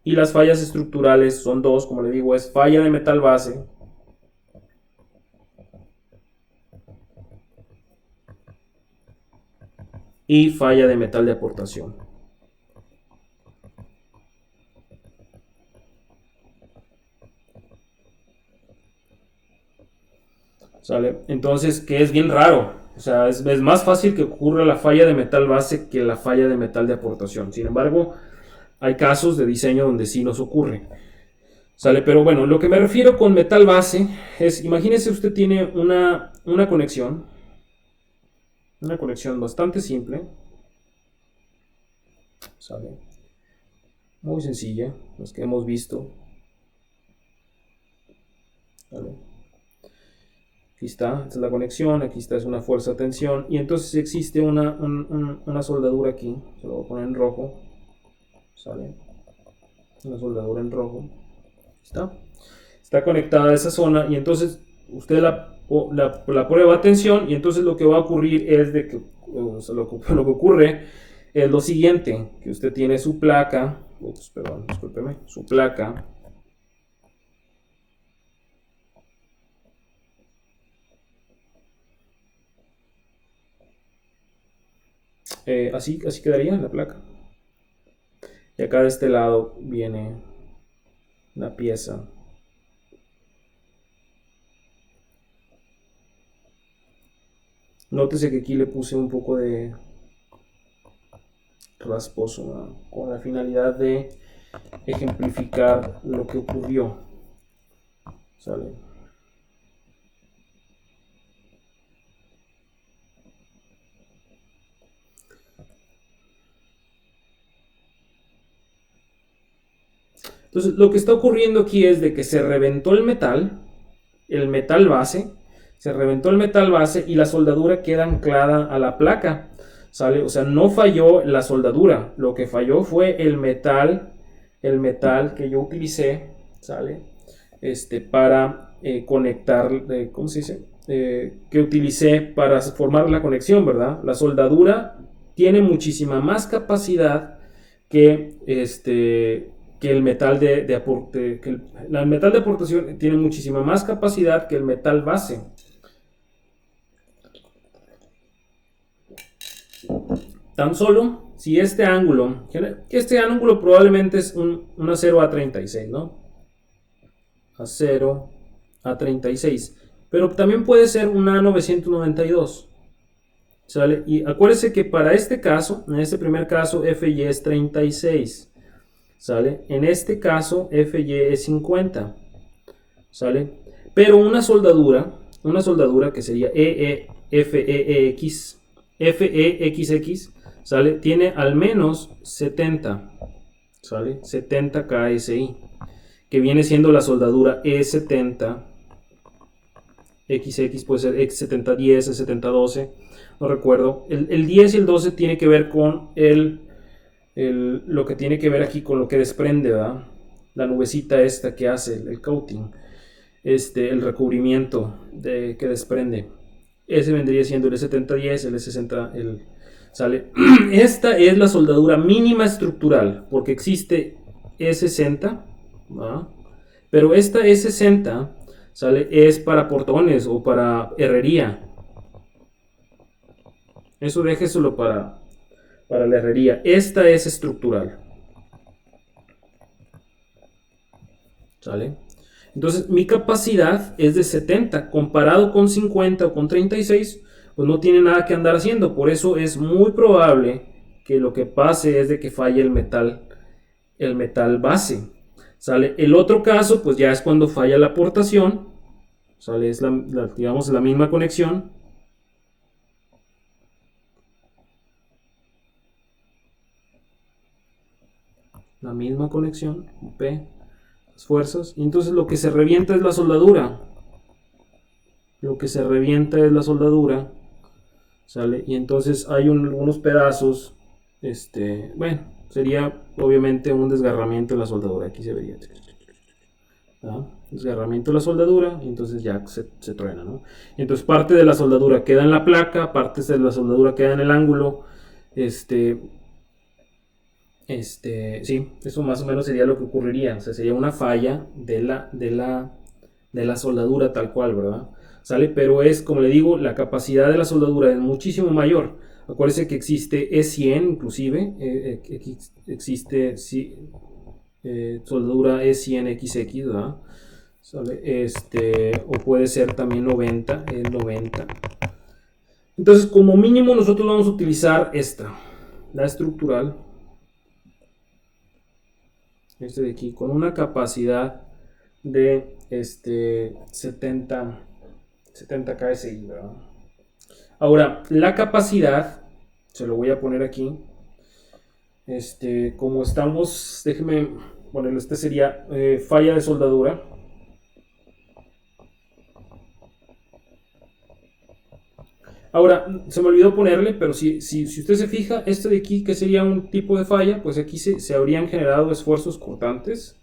Y las fallas estructurales son dos, como le digo, es falla de metal base y falla de metal de aportación. ¿Sale? Entonces, que es bien raro. O sea, es más fácil que ocurra la falla de metal base que la falla de metal de aportación. Sin embargo, hay casos de diseño donde sí nos ocurre. ¿Sale? Pero bueno, lo que me refiero con metal base es, imagínese usted tiene una conexión bastante simple. ¿Sale? Muy sencilla, las que hemos visto. ¿Sale? Aquí está, esta es la conexión, aquí está, es una fuerza de tensión, y entonces existe una soldadura aquí, se lo voy a poner en rojo, ¿sale? Una soldadura en rojo, está conectada a esa zona, y entonces usted la prueba a tensión, y entonces lo que va a ocurrir es de que, o sea, lo que ocurre es lo siguiente, que usted tiene su placa, perdón, discúlpeme, su placa, así quedaría la placa. Y acá de este lado viene la pieza. Nótese que aquí le puse un poco de rasposo, ¿no? Con la finalidad de ejemplificar lo que ocurrió. ¿Sale? Entonces, lo que está ocurriendo aquí es de que se reventó el metal base, se reventó el metal base y la soldadura queda anclada a la placa, ¿sale? O sea, no falló la soldadura, lo que falló fue el metal que yo utilicé, ¿sale? Para conectar, ¿cómo se dice? Que utilicé para formar la conexión, ¿verdad? La soldadura tiene muchísima más capacidad que que el metal de aporte, que el metal de aportación tiene muchísima más capacidad que el metal base. Tan solo si este ángulo probablemente es un acero A36, ¿no? Acero A36, pero también puede ser un A992, ¿sale? Y acuérdese que para este caso, en este primer caso, FY es 36, ¿sale? En este caso, FY es 50, ¿sale? Pero una soldadura que sería FEXX, ¿sale? Tiene al menos 70, ¿sale? 70 KSI, que viene siendo la soldadura E70, XX puede ser X7010, E7012, no recuerdo. El 10 y el 12 tiene que ver con lo que tiene que ver aquí con lo que desprende, ¿verdad? La nubecita esta que hace el coating, el recubrimiento que desprende. Ese vendría siendo el E7010, el E60, ¿sale? Esta es la soldadura mínima estructural, porque existe E60, ¿verdad? Pero esta E60, ¿sale? Es para portones o para herrería. Eso déjeselo para la herrería. Esta es estructural, ¿sale? Entonces mi capacidad es de 70, comparado con 50 o con 36, pues no tiene nada que andar haciendo. Por eso es muy probable que lo que pase es de que falle el metal base, ¿sale? El otro caso pues ya es cuando falla la aportación, ¿sale? Es digamos la misma conexión, P, las fuerzas, y entonces lo que se revienta es la soldadura, ¿sale? Y entonces hay algunos pedazos, bueno, sería obviamente un desgarramiento de la soldadura, aquí se vería, ¿verdad? desgarramiento de la soldadura y entonces ya se truena, ¿no? Y entonces parte de la soldadura queda en la placa, partes de la soldadura queda en el ángulo. Sí, eso más o menos sería lo que ocurriría. O sea, sería una falla de la soldadura tal cual, ¿verdad? ¿Sale? Pero es, como le digo, la capacidad de la soldadura es muchísimo mayor. Acuérdese que existe E100 inclusive, existe sí, soldadura E100XX, ¿verdad? ¿Sale? O puede ser también 90, el 90. Entonces, como mínimo nosotros vamos a utilizar esta, la estructural, de aquí, con una capacidad de 70 KSI, ¿verdad? Ahora, la capacidad, se lo voy a poner aquí, como estamos, déjeme ponerlo, sería falla de soldadura. Ahora, se me olvidó ponerle, pero si usted se fija, de aquí, que sería un tipo de falla, pues aquí se habrían generado esfuerzos cortantes,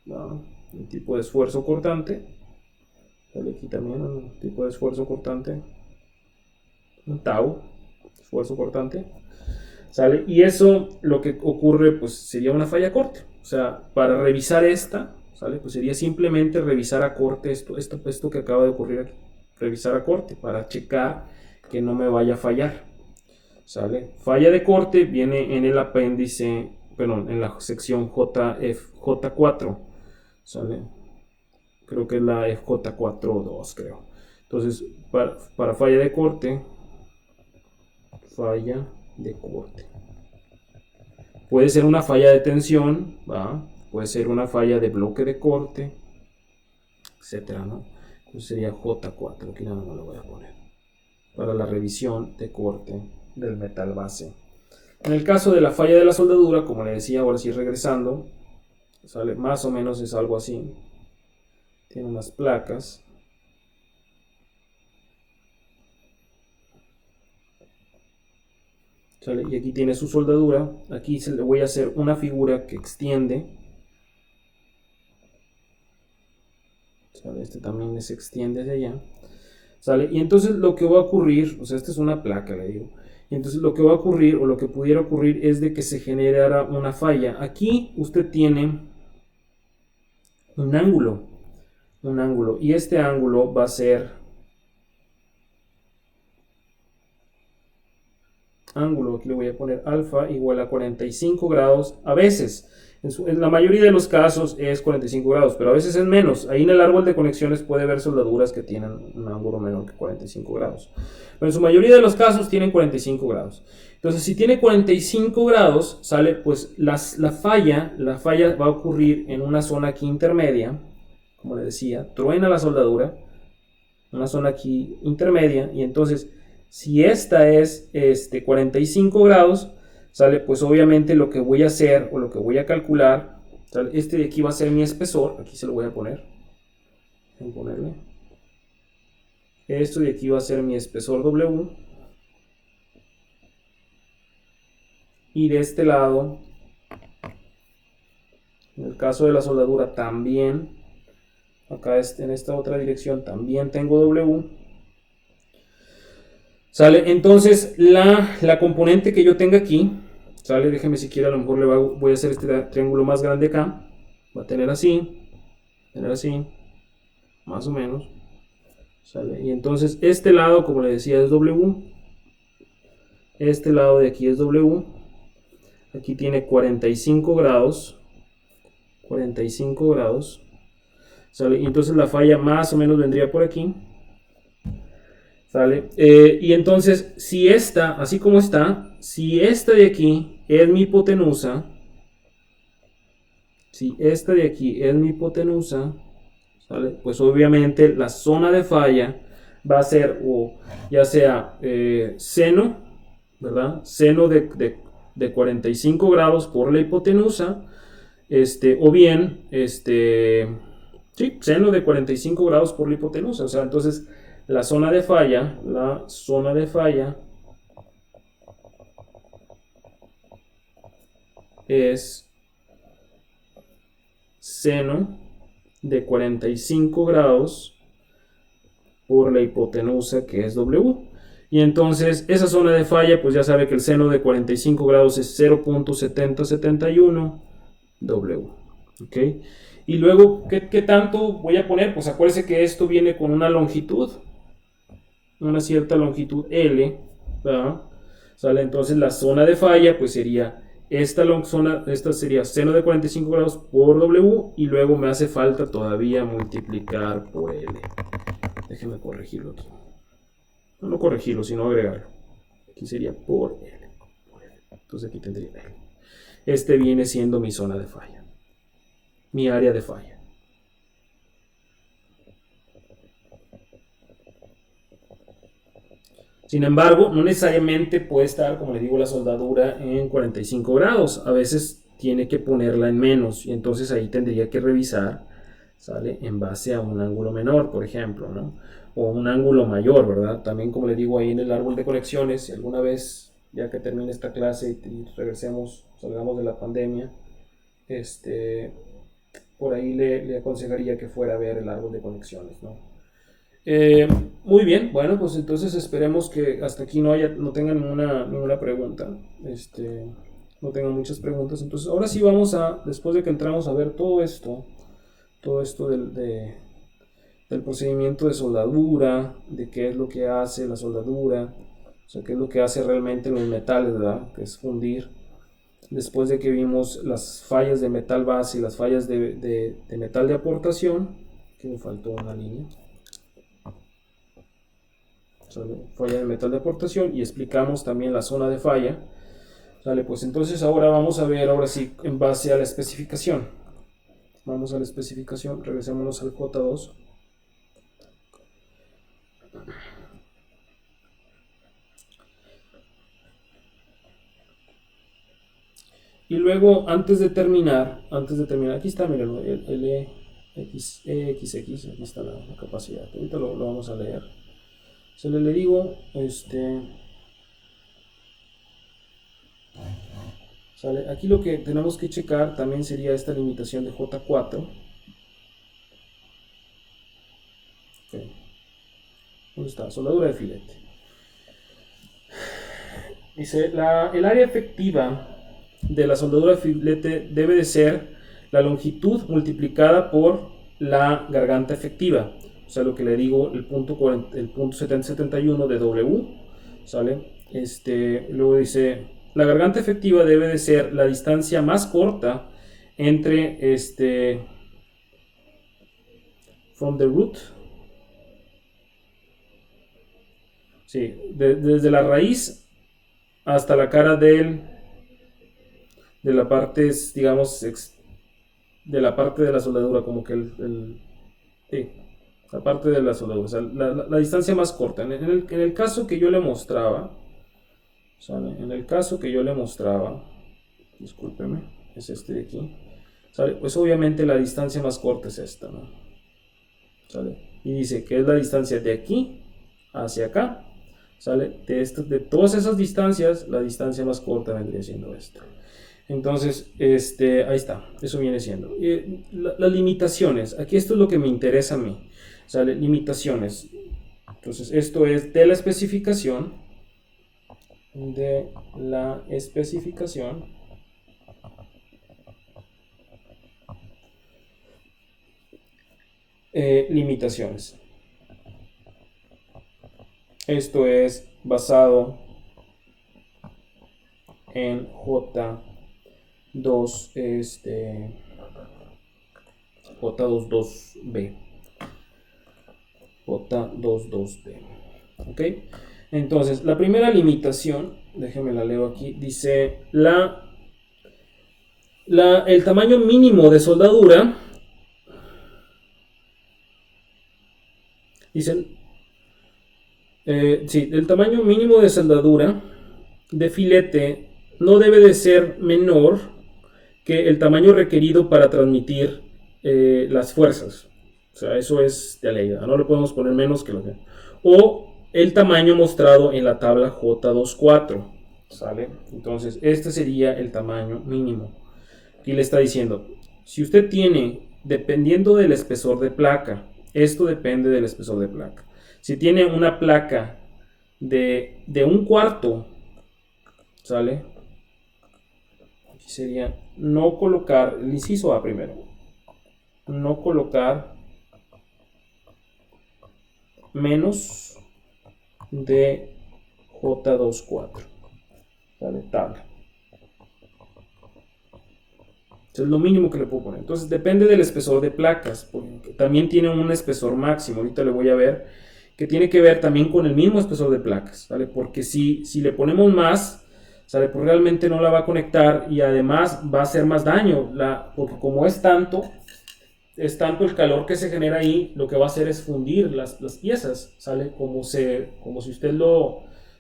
¿no? Un tipo de esfuerzo cortante. Sale aquí también un tipo de esfuerzo cortante, un tau, esfuerzo cortante. ¿Sale? Y eso lo que ocurre pues sería una falla corte. O sea, para revisar esta, ¿sale? Pues sería simplemente revisar a corte esto que acaba de ocurrir aquí. Revisar a corte para checar que no me vaya a fallar. ¿Sale? Falla de corte viene en el apéndice, perdón, en la sección J4. ¿Sale? Creo que es la FJ42, creo. Entonces, para falla de corte, puede ser una falla de tensión, ¿va? Puede ser una falla de bloque de corte, etcétera, ¿no? Entonces sería J4, aquí nada más lo voy a poner, para la revisión de corte del metal base. En el caso de la falla de la soldadura, como le decía, ahora sí regresando, sale más o menos es algo así. Tiene unas placas. ¿Sale? Y aquí tiene su soldadura. Aquí le voy a hacer una figura que extiende. ¿Sale? También se extiende hacia allá. ¿Sale? Y entonces lo que va a ocurrir, o sea, esta es una placa, le digo. Y entonces lo que va a ocurrir, o lo que pudiera ocurrir, es de que se generara una falla. Aquí usted tiene un ángulo. Un ángulo. Y este ángulo va a ser ángulo, aquí le voy a poner alfa igual a 45 grados, a veces, en la mayoría de los casos es 45 grados, pero a veces es menos. Ahí en el árbol de conexiones puede ver soldaduras que tienen un ángulo menor que 45 grados. Pero en su mayoría de los casos tienen 45 grados. Entonces, si tiene 45 grados, sale, pues la falla va a ocurrir en una zona aquí intermedia, como le decía, truena la soldadura, una zona aquí intermedia, y entonces si esta es 45 grados, sale, pues obviamente lo que voy a hacer o lo que voy a calcular, ¿sale? De aquí va a ser mi espesor, aquí se lo voy a poner, voy a ponerle. Esto de aquí va a ser mi espesor W, y de este lado, en el caso de la soldadura también, acá en esta otra dirección también tengo W. ¿Sale? Entonces la componente que yo tenga aquí, ¿sale? Déjeme si quiere, a lo mejor voy a hacer este triángulo más grande acá. Va a tener así, más o menos. ¿Sale? Y entonces este lado, como le decía, es W. Este lado de aquí es W. Aquí tiene 45 grados. 45 grados. ¿Sale? Y entonces la falla más o menos vendría por aquí. ¿Sale? Y entonces, si esta, así como está, si esta de aquí es mi hipotenusa, ¿sale? Pues obviamente la zona de falla va a ser o ya sea seno, ¿verdad? Seno de 45 grados por la hipotenusa, o bien, sí, seno de 45 grados por la hipotenusa. O sea, entonces la zona de falla es seno de 45 grados por la hipotenusa que es W. Y entonces esa zona de falla, pues ya sabe que el seno de 45 grados es 0.7071 W. ¿Ok? Y luego, ¿qué tanto voy a poner? Pues acuérdense que esto viene con una longitud, una cierta longitud L, ¿verdad? ¿Sale? Entonces la zona de falla, pues sería esta zona, esta sería seno de 45 grados por W, y luego me hace falta todavía multiplicar por L. Déjenme corregirlo aquí. No corregirlo, sino agregarlo. Aquí sería por L. Entonces aquí tendría L. Este viene siendo mi zona de falla, mi área de falla. Sin embargo, no necesariamente puede estar, como le digo, la soldadura en 45 grados. A veces tiene que ponerla en menos, y entonces ahí tendría que revisar, ¿sale? En base a un ángulo menor, por ejemplo, ¿no? O un ángulo mayor, ¿verdad? También, como le digo, ahí en el árbol de conexiones, si alguna vez, ya que termine esta clase y regresemos, salgamos de la pandemia, por ahí le aconsejaría que fuera a ver el árbol de conexiones, ¿no? Muy bien, bueno, pues entonces esperemos que hasta aquí no tengan ninguna pregunta, no tengan muchas preguntas. Entonces ahora sí vamos después de que entramos a ver todo esto del procedimiento de soldadura, de qué es lo que hace la soldadura, o sea, qué es lo que hace realmente los metales, ¿verdad? Que es fundir. Después de que vimos las fallas de metal base y las fallas de metal de aportación, que me faltó una línea, ¿sale? Falla de metal de aportación, y explicamos también la zona de falla, ¿sale? Pues entonces ahora vamos a ver, ahora sí, en base a la especificación. Vamos a la especificación, regresémonos al J2. Y luego, antes de terminar, aquí está, miren, el EXX, aquí está la capacidad. Ahorita lo vamos a leer. Se le digo, ¿sale? Aquí lo que tenemos que checar también sería esta limitación de J4. Okay. ¿Dónde está? Soldadura de filete. Dice, el área efectiva de la soldadura de filete debe de ser la longitud multiplicada por la garganta efectiva, o sea, lo que le digo, el punto 7071 de W, ¿sale? Luego dice, la garganta efectiva debe de ser la distancia más corta entre from the root, sí, desde la raíz hasta la cara de la parte, digamos, de la parte de la soldadura, como que sí, la parte de la soldadura, o sea, la distancia más corta. En el caso que yo le mostraba, ¿sale? En el caso que yo le mostraba, discúlpeme, es este de aquí, ¿sale? Pues obviamente la distancia más corta es esta, ¿no? ¿Sale? Y dice que es la distancia de aquí hacia acá, ¿sale? De todas esas distancias, la distancia más corta vendría siendo esta. Entonces, ahí está, eso viene siendo. Las limitaciones, aquí esto es lo que me interesa a mí, ¿sale? Limitaciones. Entonces, esto es de la especificación. Limitaciones. Esto es basado en J2, J22B. J22B. ¿Ok? Entonces, la primera limitación, déjenme la leo aquí, dice el tamaño mínimo de soldadura. Dicen, sí, el tamaño mínimo de soldadura de filete no debe de ser menor que el tamaño requerido para transmitir las fuerzas. O sea, eso es de ley, no le podemos poner menos que lo que... O el tamaño mostrado en la tabla J24, ¿sale? Entonces, este sería el tamaño mínimo. Aquí le está diciendo, si usted tiene dependiendo del espesor de placa. Esto depende del espesor de placa. Si tiene una placa de 1/4, ¿sale? Aquí sería no colocar, el inciso A primero, no colocar menos de J24, ¿sale? Tabla. Eso es lo mínimo que le puedo poner. Entonces depende del espesor de placas, porque también tiene un espesor máximo. Ahorita le voy a ver que tiene que ver también con el mismo espesor de placas, ¿vale? Porque si le ponemos más, ¿sale? Pues realmente no la va a conectar y además va a hacer más daño, porque como es tanto el calor que se genera ahí, lo que va a hacer es fundir las piezas, ¿sale? Como si usted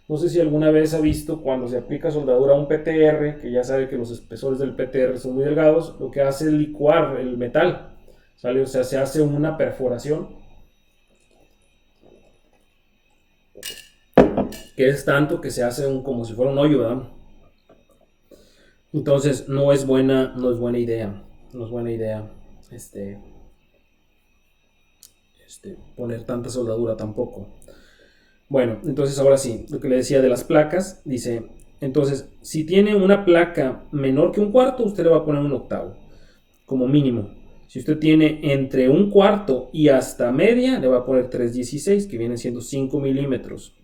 no sé si alguna vez ha visto cuando se aplica soldadura a un PTR, que ya sabe que los espesores del PTR son muy delgados, lo que hace es licuar el metal, ¿sale? O sea, se hace una perforación, que es tanto que se hace como si fuera un hoyo, ¿verdad? Entonces no es buena idea, poner tanta soldadura tampoco. Bueno, entonces ahora sí, lo que le decía de las placas, dice, entonces, si tiene una placa menor que 1/4, usted le va a poner 1/8, como mínimo. Si usted tiene entre 1/4 y hasta media, le va a poner 3/16, que vienen siendo 5 milímetros.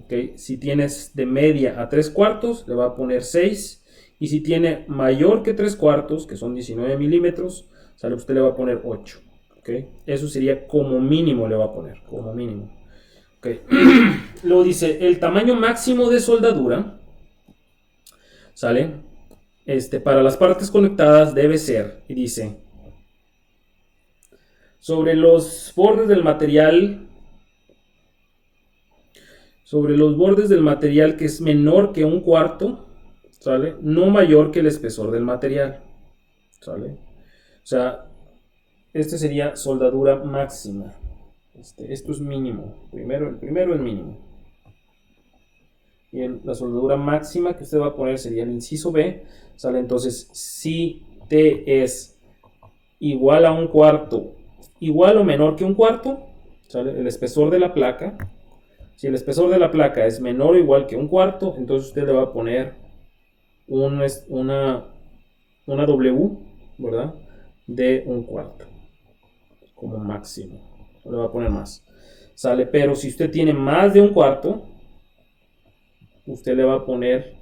¿Okay? Si tienes de media a 3/4, le va a poner 6. Y si tiene mayor que 3/4, que son 19 milímetros, ¿sale? Usted le va a poner 8. ¿Okay? Eso sería como mínimo, le va a poner, como mínimo. Okay. Luego dice, el tamaño máximo de soldadura, ¿sale? Para las partes conectadas debe ser, y dice, sobre los bordes del material que es menor que 1/4, ¿sale? No mayor que el espesor del material, ¿sale? O sea, sería soldadura máxima. Esto es mínimo. El primero es mínimo. Y la soldadura máxima que usted va a poner sería el inciso B, ¿sale? Entonces, si T es igual a 1/4, igual o menor que 1/4, ¿sale? El espesor de la placa. Si el espesor de la placa es menor o igual que 1/4, entonces usted le va a poner una W, ¿verdad? De 1/4 como máximo. No le va a poner más. ¿Sale? Pero si usted tiene más de 1/4, usted le va a poner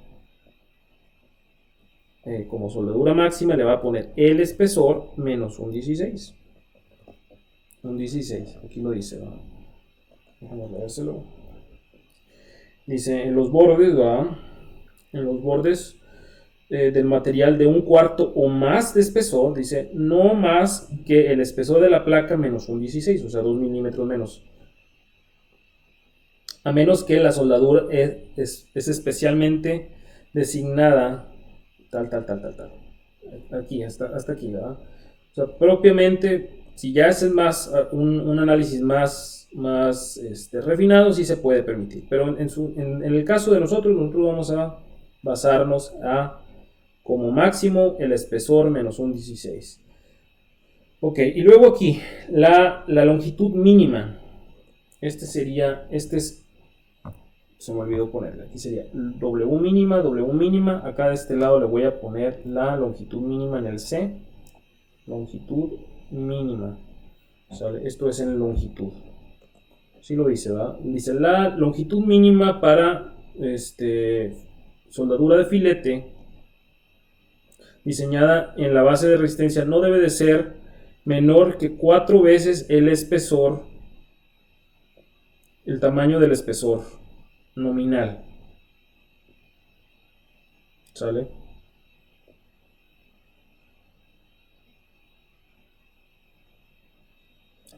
como soldadura máxima, le va a poner el espesor menos un 16. Un 16, aquí lo dice, ¿verdad? Vamos a leérselo. Dice, en los bordes, ¿verdad? En los bordes del material de 1/4 o más de espesor, dice, no más que el espesor de la placa menos un 16, o sea, 2 milímetros menos. A menos que la soldadura es especialmente designada tal. Aquí, hasta aquí, ¿verdad? O sea, propiamente, si ya es más un análisis más refinado, sí se puede permitir. Pero en el caso de nosotros vamos a basarnos como máximo el espesor menos un 16. Ok, y luego aquí, la longitud mínima. Se me olvidó ponerle, aquí sería W mínima, acá de este lado le voy a poner la longitud mínima en el C, longitud mínima, ¿sale? Esto es en longitud, sí lo dice, ¿verdad? Dice la longitud mínima para soldadura de filete diseñada en la base de resistencia no debe de ser menor que 4 veces el espesor, el tamaño del espesor nominal, ¿sale?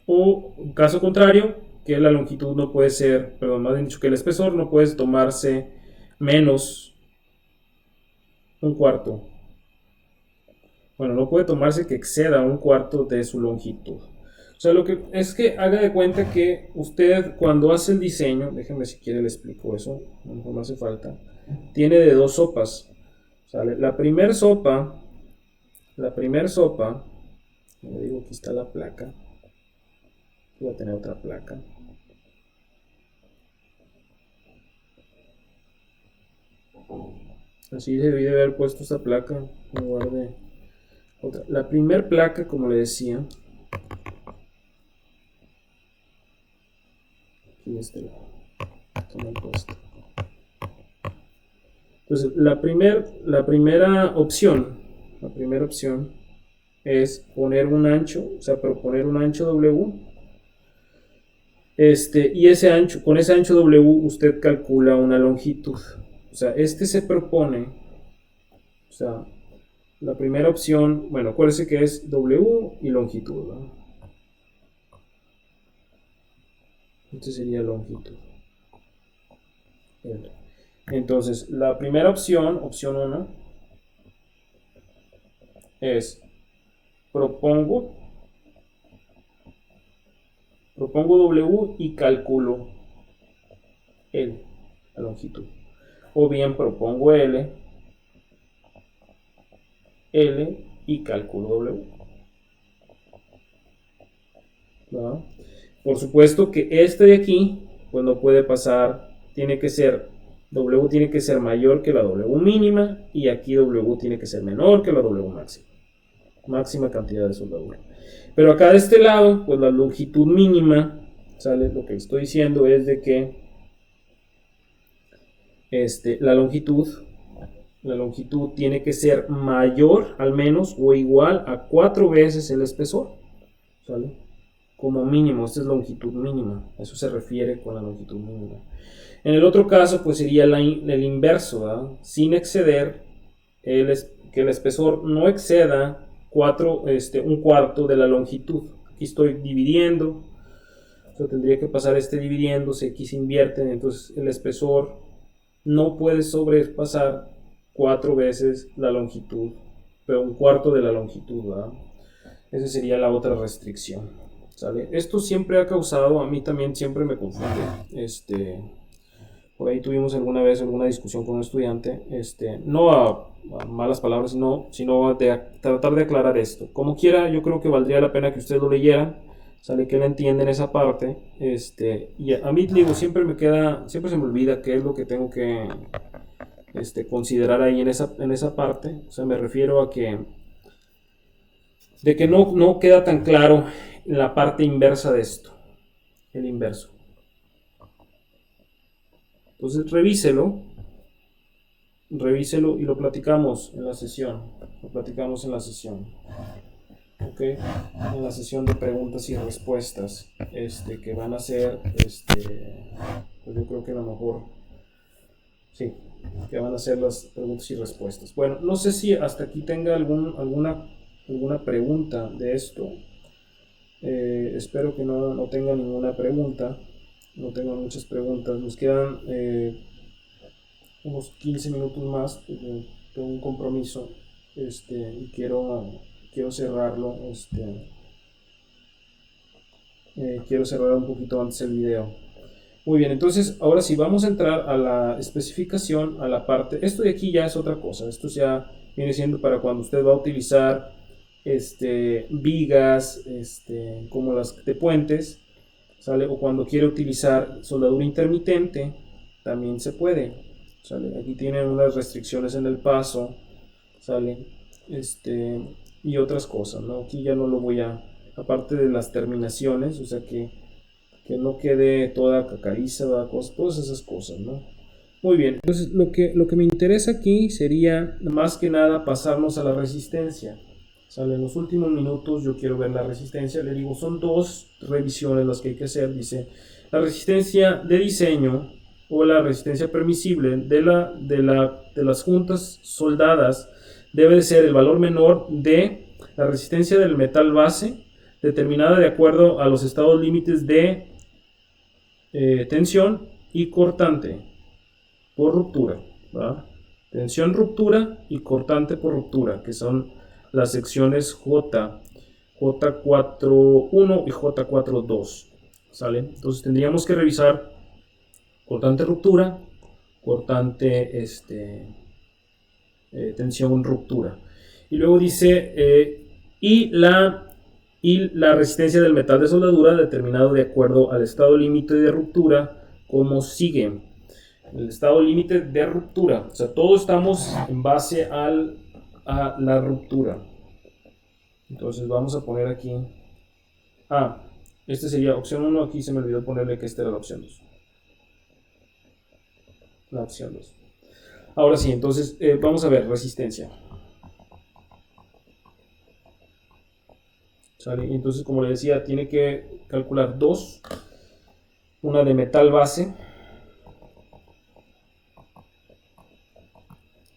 O caso contrario, que la longitud no puede ser, perdón, más bien dicho, que el espesor no puede tomarse menos 1/4. Bueno, no puede tomarse que exceda 1/4 de su longitud. O sea, lo que es que haga de cuenta que usted cuando hace el diseño, déjenme si quiere le explico eso, no me hace falta, tiene de 2 sopas, ¿sale? La primer sopa Como digo, aquí está la placa. Aquí va a tener otra placa. Así debí de haber puesto esta placa en lugar de otra. La primera placa, como le decía, aquí de este lado. Está mal puesto. Entonces, la primera opción es poner un ancho, o sea, proponer un ancho W. Y ese ancho, con ese ancho W usted calcula una longitud. O sea, se propone, o sea, la primera opción, bueno, acuérdese que es W y longitud, ¿no? Este sería longitud. Entonces, la primera opción, opción 1, es propongo W y calculo la longitud. O bien propongo L y cálculo W. ¿No? Por supuesto que este de aquí, pues no puede pasar, W tiene que ser mayor que la W mínima y aquí W tiene que ser menor que la W máxima cantidad de soldadura. Pero acá de este lado, pues la longitud mínima, ¿sale? Lo que estoy diciendo es de que la longitud tiene que ser mayor al menos o igual a 4 veces el espesor, ¿sale? Como mínimo, esta es longitud mínima, eso se refiere con la longitud mínima. En el otro caso, pues sería el inverso, ¿verdad? Sin exceder, que el espesor no exceda un cuarto de la longitud. Aquí estoy dividiendo, o tendría que pasar dividiéndose, aquí se invierten, entonces el espesor no puede sobrepasar 4 veces la longitud, pero un cuarto de la longitud, ¿verdad? Esa sería la otra restricción, ¿sale? Esto siempre ha causado, a mí también siempre me confunde, por ahí tuvimos alguna vez alguna discusión con un estudiante, no a malas palabras, sino a tratar de aclarar esto. Como quiera, yo creo que valdría la pena que ustedes lo leyeran, sale que él entiende en esa parte, y a mí, digo, siempre se me olvida qué es lo que tengo que considerar ahí en esa parte. O sea, me refiero a que no queda tan claro la parte inversa de esto, el inverso. Entonces revíselo y lo platicamos en la sesión. ¿Ok? En la sesión de preguntas y respuestas, que van a ser, pues yo creo que a lo mejor, sí, que van a ser las preguntas y respuestas. Bueno, no sé si hasta aquí tenga alguna pregunta de esto. Espero que no tenga ninguna pregunta. No tengo muchas preguntas. Nos quedan unos 15 minutos más. Tengo un compromiso y quiero cerrarlo. Quiero cerrar un poquito antes el video. Muy bien, entonces ahora sí vamos a entrar a la especificación, a la parte. Esto de aquí ya es otra cosa. Esto ya viene siendo para cuando usted va a utilizar vigas como las de puentes, ¿sale? O cuando quiere utilizar soldadura intermitente, también se puede, ¿sale? Aquí tienen unas restricciones en el paso, ¿sale? Y otras cosas, ¿no? Aquí ya no lo voy a, aparte de las terminaciones, o sea que no quede toda cacariza, todas esas cosas, ¿no? Muy bien, entonces lo que me interesa aquí sería más que nada pasarnos a la resistencia. ¿Sale? En los últimos minutos yo quiero ver la resistencia. Le digo, son 2 revisiones las que hay que hacer. Dice, la resistencia de diseño o la resistencia permisible de las juntas soldadas debe de ser el valor menor de la resistencia del metal base, determinada de acuerdo a los estados límites de tensión y cortante por ruptura, ¿verdad? Tensión, ruptura y cortante por ruptura, que son las secciones J4.1 y J4.2, ¿sale? Entonces tendríamos que revisar cortante, ruptura, cortante, tensión, ruptura. Y luego dice, y la y la resistencia del metal de soldadura determinado de acuerdo al estado límite de ruptura, como sigue. El estado límite de ruptura, o sea, todos estamos en base a la ruptura. Entonces vamos a poner aquí, este sería opción 1, aquí se me olvidó ponerle que esta era la opción 2. La opción 2. Ahora sí, entonces vamos a ver resistencia. ¿Sale? Y entonces, como le decía, tiene que calcular dos. Una de metal base,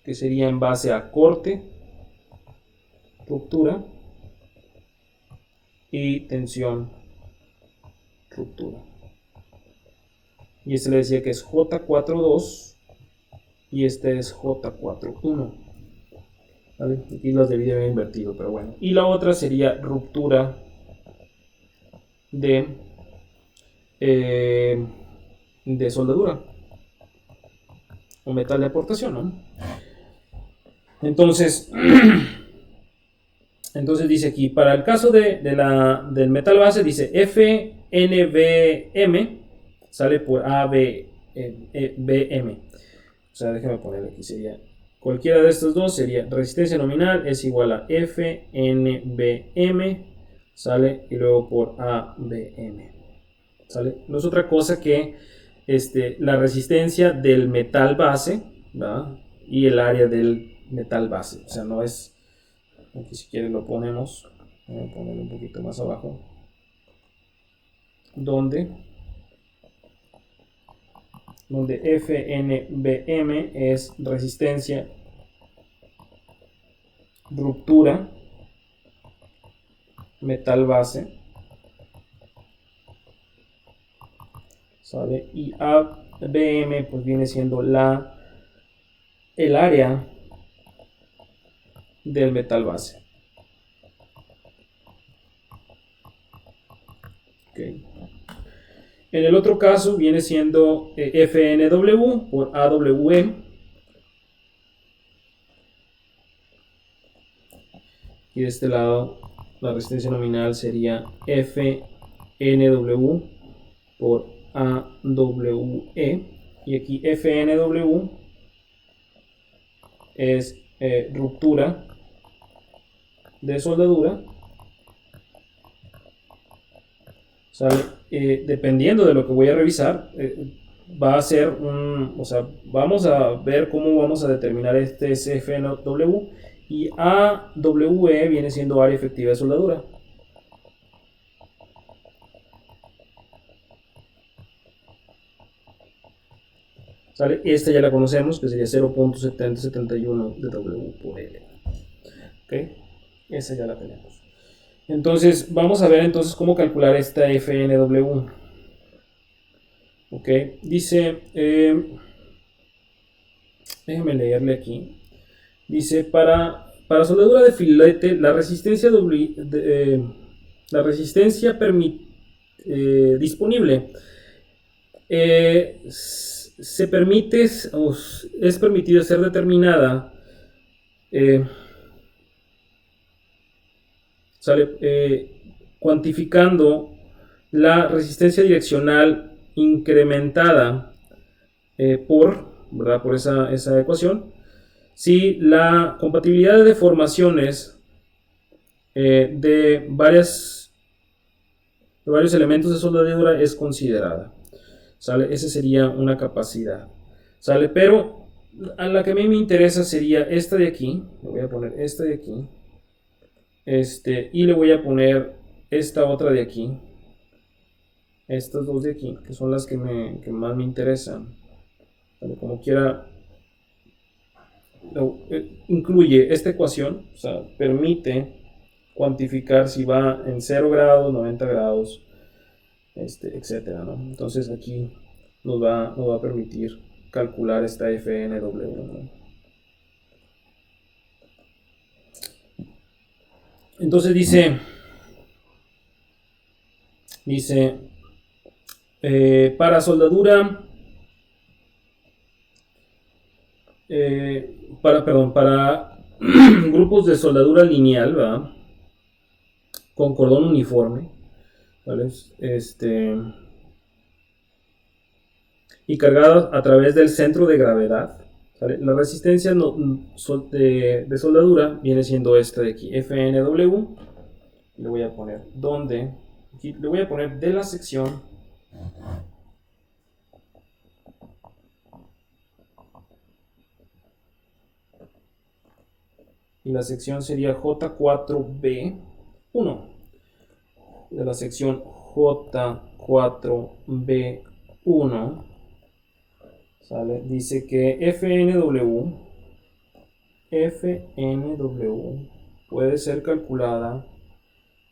que sería en base a corte, ruptura, y tensión, ruptura. Y este le decía que es J42 y este es J41. ¿Vale? Aquí las debí de haber invertido, pero bueno. Y la otra sería ruptura de soldadura o metal de aportación, ¿no? Entonces, dice aquí, para el caso del metal base, dice FNBM sale por ABM. O sea, déjame poner aquí, sería cualquiera de estos dos, sería resistencia nominal es igual a FNBM, sale, y luego por ABM. ¿Sale? No es otra cosa que la resistencia del metal base, ¿verdad? Y el área del metal base. O sea, no es... Aquí si quieren lo ponemos. Voy a ponerlo un poquito más abajo. Donde FNBM es resistencia, ruptura, metal base, ¿sale? Y ABM pues viene siendo el área del metal base. Okay. En el otro caso viene siendo FNW por AWE. Y de este lado la resistencia nominal sería FNW por AWE. Y aquí FNW es ruptura de soldadura. ¿Sale? Dependiendo de lo que voy a revisar, va a ser vamos a ver cómo vamos a determinar este FNW, y AWE viene siendo área efectiva de soldadura. ¿Sale? Esta ya la conocemos, que sería 0.7071 de W por L. ¿Ok? Esa ya la tenemos. Entonces, vamos a ver entonces cómo calcular esta FNW. Ok, dice, déjame leerle aquí. Dice, para soldadura de filete, la resistencia disponible se permite, o es permitido ser determinada cuantificando la resistencia direccional incrementada por esa ecuación, si la compatibilidad de deformaciones de varios elementos de soldadura es considerada. ¿Sale? Esa sería una capacidad. ¿Sale? Pero a la que a mí me interesa sería esta de aquí. Le voy a poner esta de aquí. Y le voy a poner esta otra de aquí. Estas dos de aquí, que son las que más me interesan. ¿Vale? Como quiera, incluye esta ecuación, o sea, permite cuantificar si va en 0 grados, 90 grados, etcétera, ¿no? Entonces aquí nos va a permitir calcular esta FNW, ¿no? Entonces dice para soldadura, para grupos de soldadura lineal, ¿verdad? con cordón uniforme, ¿vale? Y cargada a través del centro de gravedad, ¿vale? La resistencia de soldadura viene siendo esta de aquí, FNW. Le voy a poner donde, aquí le voy a poner de la sección y la sección sería J4B1, de la sección J4B1, ¿sale? Dice que FNW puede ser calculada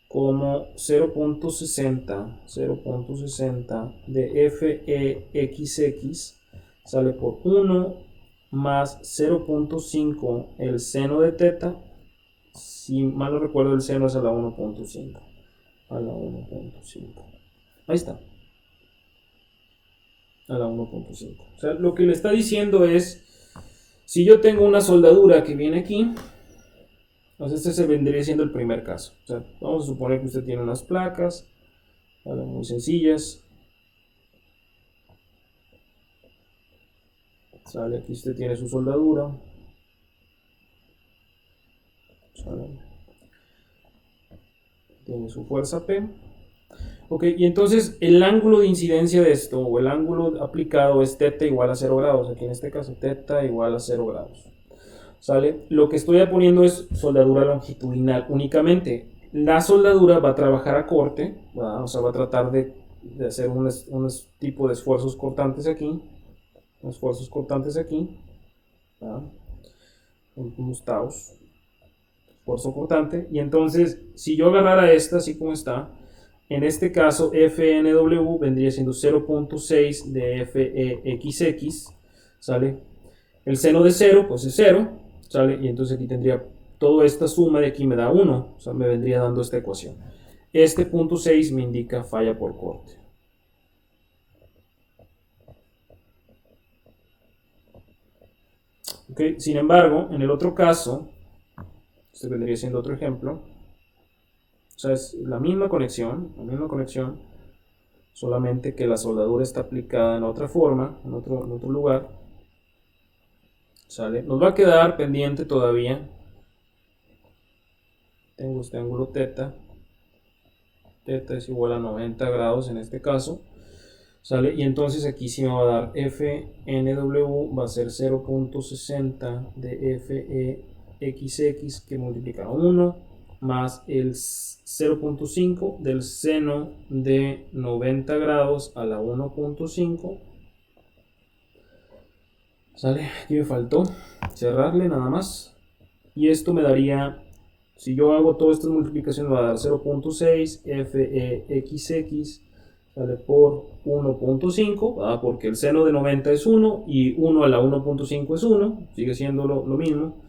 como 0.60 de FEXX, sale por 1 más 0.5 el seno de teta. Si mal no recuerdo, el seno es a la 1.5. Ahí está. A la 1.5. O sea, lo que le está diciendo es, si yo tengo una soldadura que viene aquí, entonces este se vendría siendo el primer caso. O sea, vamos a suponer que usted tiene unas placas, ¿vale? Muy sencillas. Sale, aquí usted tiene su soldadura. Sale. Tiene su fuerza P. Ok, y entonces el ángulo de incidencia de esto, o el ángulo aplicado, es θ igual a 0 grados. Aquí en este caso, θ igual a 0 grados. ¿Sale? Lo que estoy poniendo es soldadura longitudinal únicamente. La soldadura va a trabajar a corte, ¿verdad? O sea, va a tratar de hacer un tipo de esfuerzos cortantes aquí. ¿Verdad? Unos taus. Esfuerzo cortante. Y entonces, si yo agarrara esta, así como está, en este caso, FNW vendría siendo 0.6 de FEXX. ¿Sale? El seno de 0, pues es 0. ¿Sale? Y entonces aquí tendría toda esta suma de aquí me da 1, o sea, me vendría dando esta ecuación. Este punto 6 me indica falla por corte. Okay. Sin embargo, en el otro caso, este vendría siendo otro ejemplo, o sea, es la misma conexión, solamente que la soldadura está aplicada en otra forma, en otro lugar. ¿Sale? Nos va a quedar pendiente todavía. Tengo este ángulo θ. θ es igual a 90 grados en este caso. ¿Sale? Y entonces aquí sí me va a dar FNW, va a ser 0.60 de FEXX, que multiplica 1 más el 0.5 del seno de 90 grados a la 1.5. ¿Sale? Aquí me faltó cerrarle nada más. Y esto me daría, si yo hago todas estas multiplicaciones, me va a dar 0.6 FEXX, ¿sale? Por 1.5, porque el seno de 90 es 1 y 1 a la 1.5 es 1, sigue siendo lo mismo.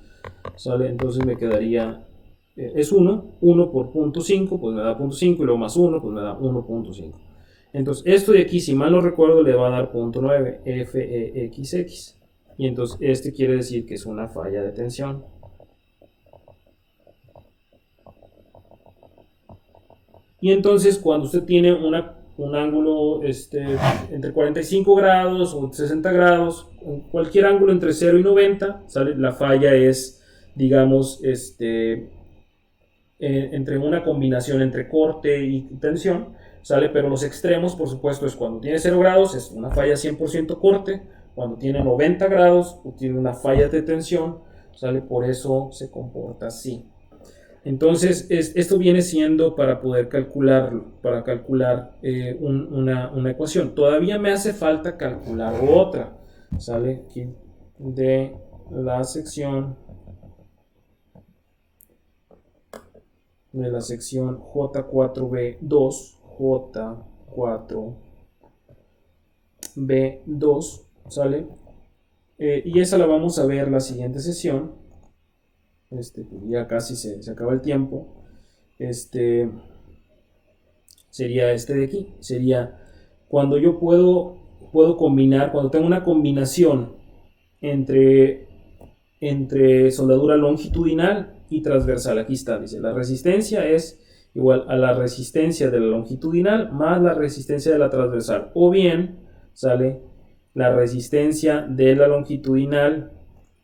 ¿Sale? Entonces me quedaría, es 1 por 0.5, pues me da 0.5 y luego más 1, pues me da 1.5. Entonces esto de aquí, si mal no recuerdo, le va a dar 0.9 FEXX. Y entonces este quiere decir que es una falla de tensión. Y entonces cuando usted tiene un ángulo entre 45 grados o 60 grados, cualquier ángulo entre 0 y 90, ¿sale? La falla es, digamos, entre una combinación entre corte y tensión, ¿sale? Pero los extremos, por supuesto, es cuando tiene 0 grados, es una falla 100% corte. Cuando tiene 90 grados, tiene una falla de tensión, ¿sale? Por eso se comporta así. Entonces, esto viene siendo para poder calcularlo, para calcular una ecuación. Todavía me hace falta calcular otra, ¿sale? Aquí de la sección J4B2, J4B2, ¿sale? Y esa la vamos a ver la siguiente sesión. Ya casi se acaba el tiempo. Sería este de aquí. Sería cuando yo puedo combinar, cuando tengo una combinación entre soldadura longitudinal y transversal. Aquí está, dice, la resistencia es igual a la resistencia de la longitudinal más la resistencia de la transversal, o bien sale la resistencia de la longitudinal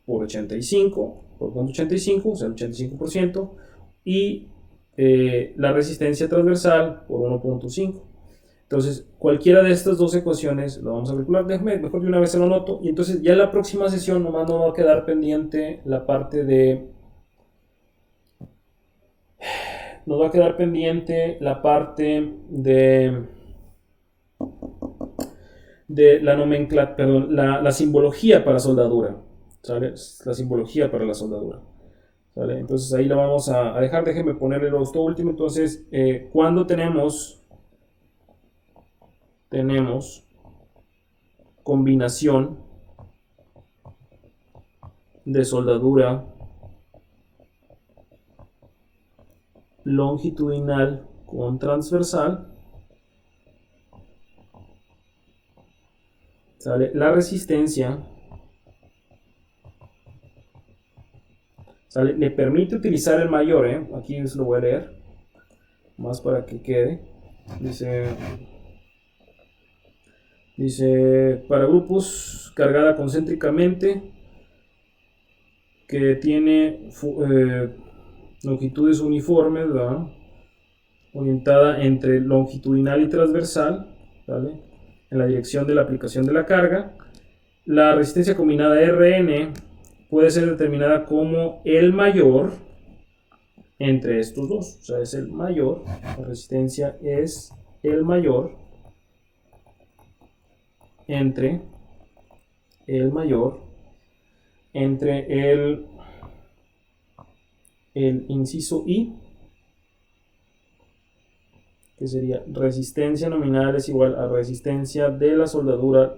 por 85, por 0.85, o sea el 85%, y la resistencia transversal por 1.5. Entonces, cualquiera de estas dos ecuaciones lo vamos a calcular. Déjame, mejor de una vez se lo anoto. Y entonces ya en la próxima sesión nomás nos va a quedar pendiente la parte de... Nos va a quedar pendiente la parte de la nomenclatura, perdón, la simbología para soldadura. ¿Sale? La simbología para la soldadura. ¿Sale? Entonces ahí la vamos a dejar. Déjenme ponerle esto último. Entonces, cuando tenemos combinación de soldadura longitudinal con transversal, ¿sale? La resistencia, ¿sale? Le permite utilizar el mayor, aquí se lo voy a leer más para que quede. Dice, para grupos cargada concéntricamente que tiene longitudes uniformes, ¿verdad? Orientada entre longitudinal y transversal, ¿vale? En la dirección de la aplicación de la carga. La resistencia combinada Rn puede ser determinada como el mayor entre estos dos, o sea, es el mayor, la resistencia es el mayor entre el inciso I, que sería resistencia nominal es igual a resistencia de la soldadura,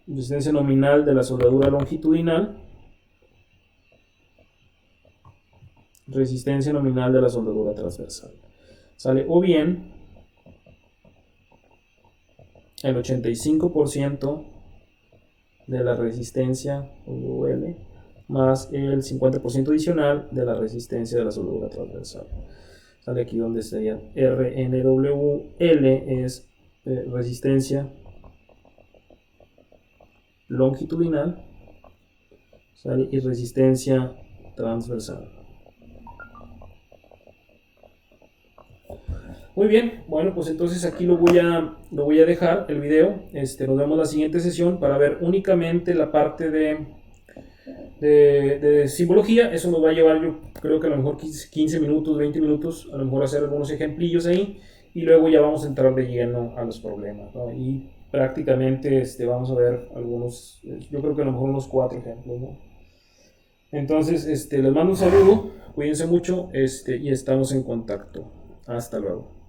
resistencia nominal de la soldadura longitudinal, resistencia nominal de la soldadura transversal. ¿Sale? O bien el 85% de la resistencia L más el 50% adicional de la resistencia de la soldadura transversal. Sale aquí donde sería RNWL es resistencia longitudinal, ¿sale? Y resistencia transversal. Muy bien, bueno, pues entonces aquí lo voy a dejar el video. Nos vemos la siguiente sesión para ver únicamente la parte de simbología. Eso nos va a llevar, yo creo que a lo mejor 15 minutos, 20 minutos, a lo mejor hacer algunos ejemplillos ahí, y luego ya vamos a entrar de lleno a los problemas, ¿no? Y prácticamente vamos a ver algunos, yo creo que a lo mejor unos 4 ejemplos, ¿no? Entonces, les mando un saludo, cuídense mucho, y estamos en contacto. Hasta luego.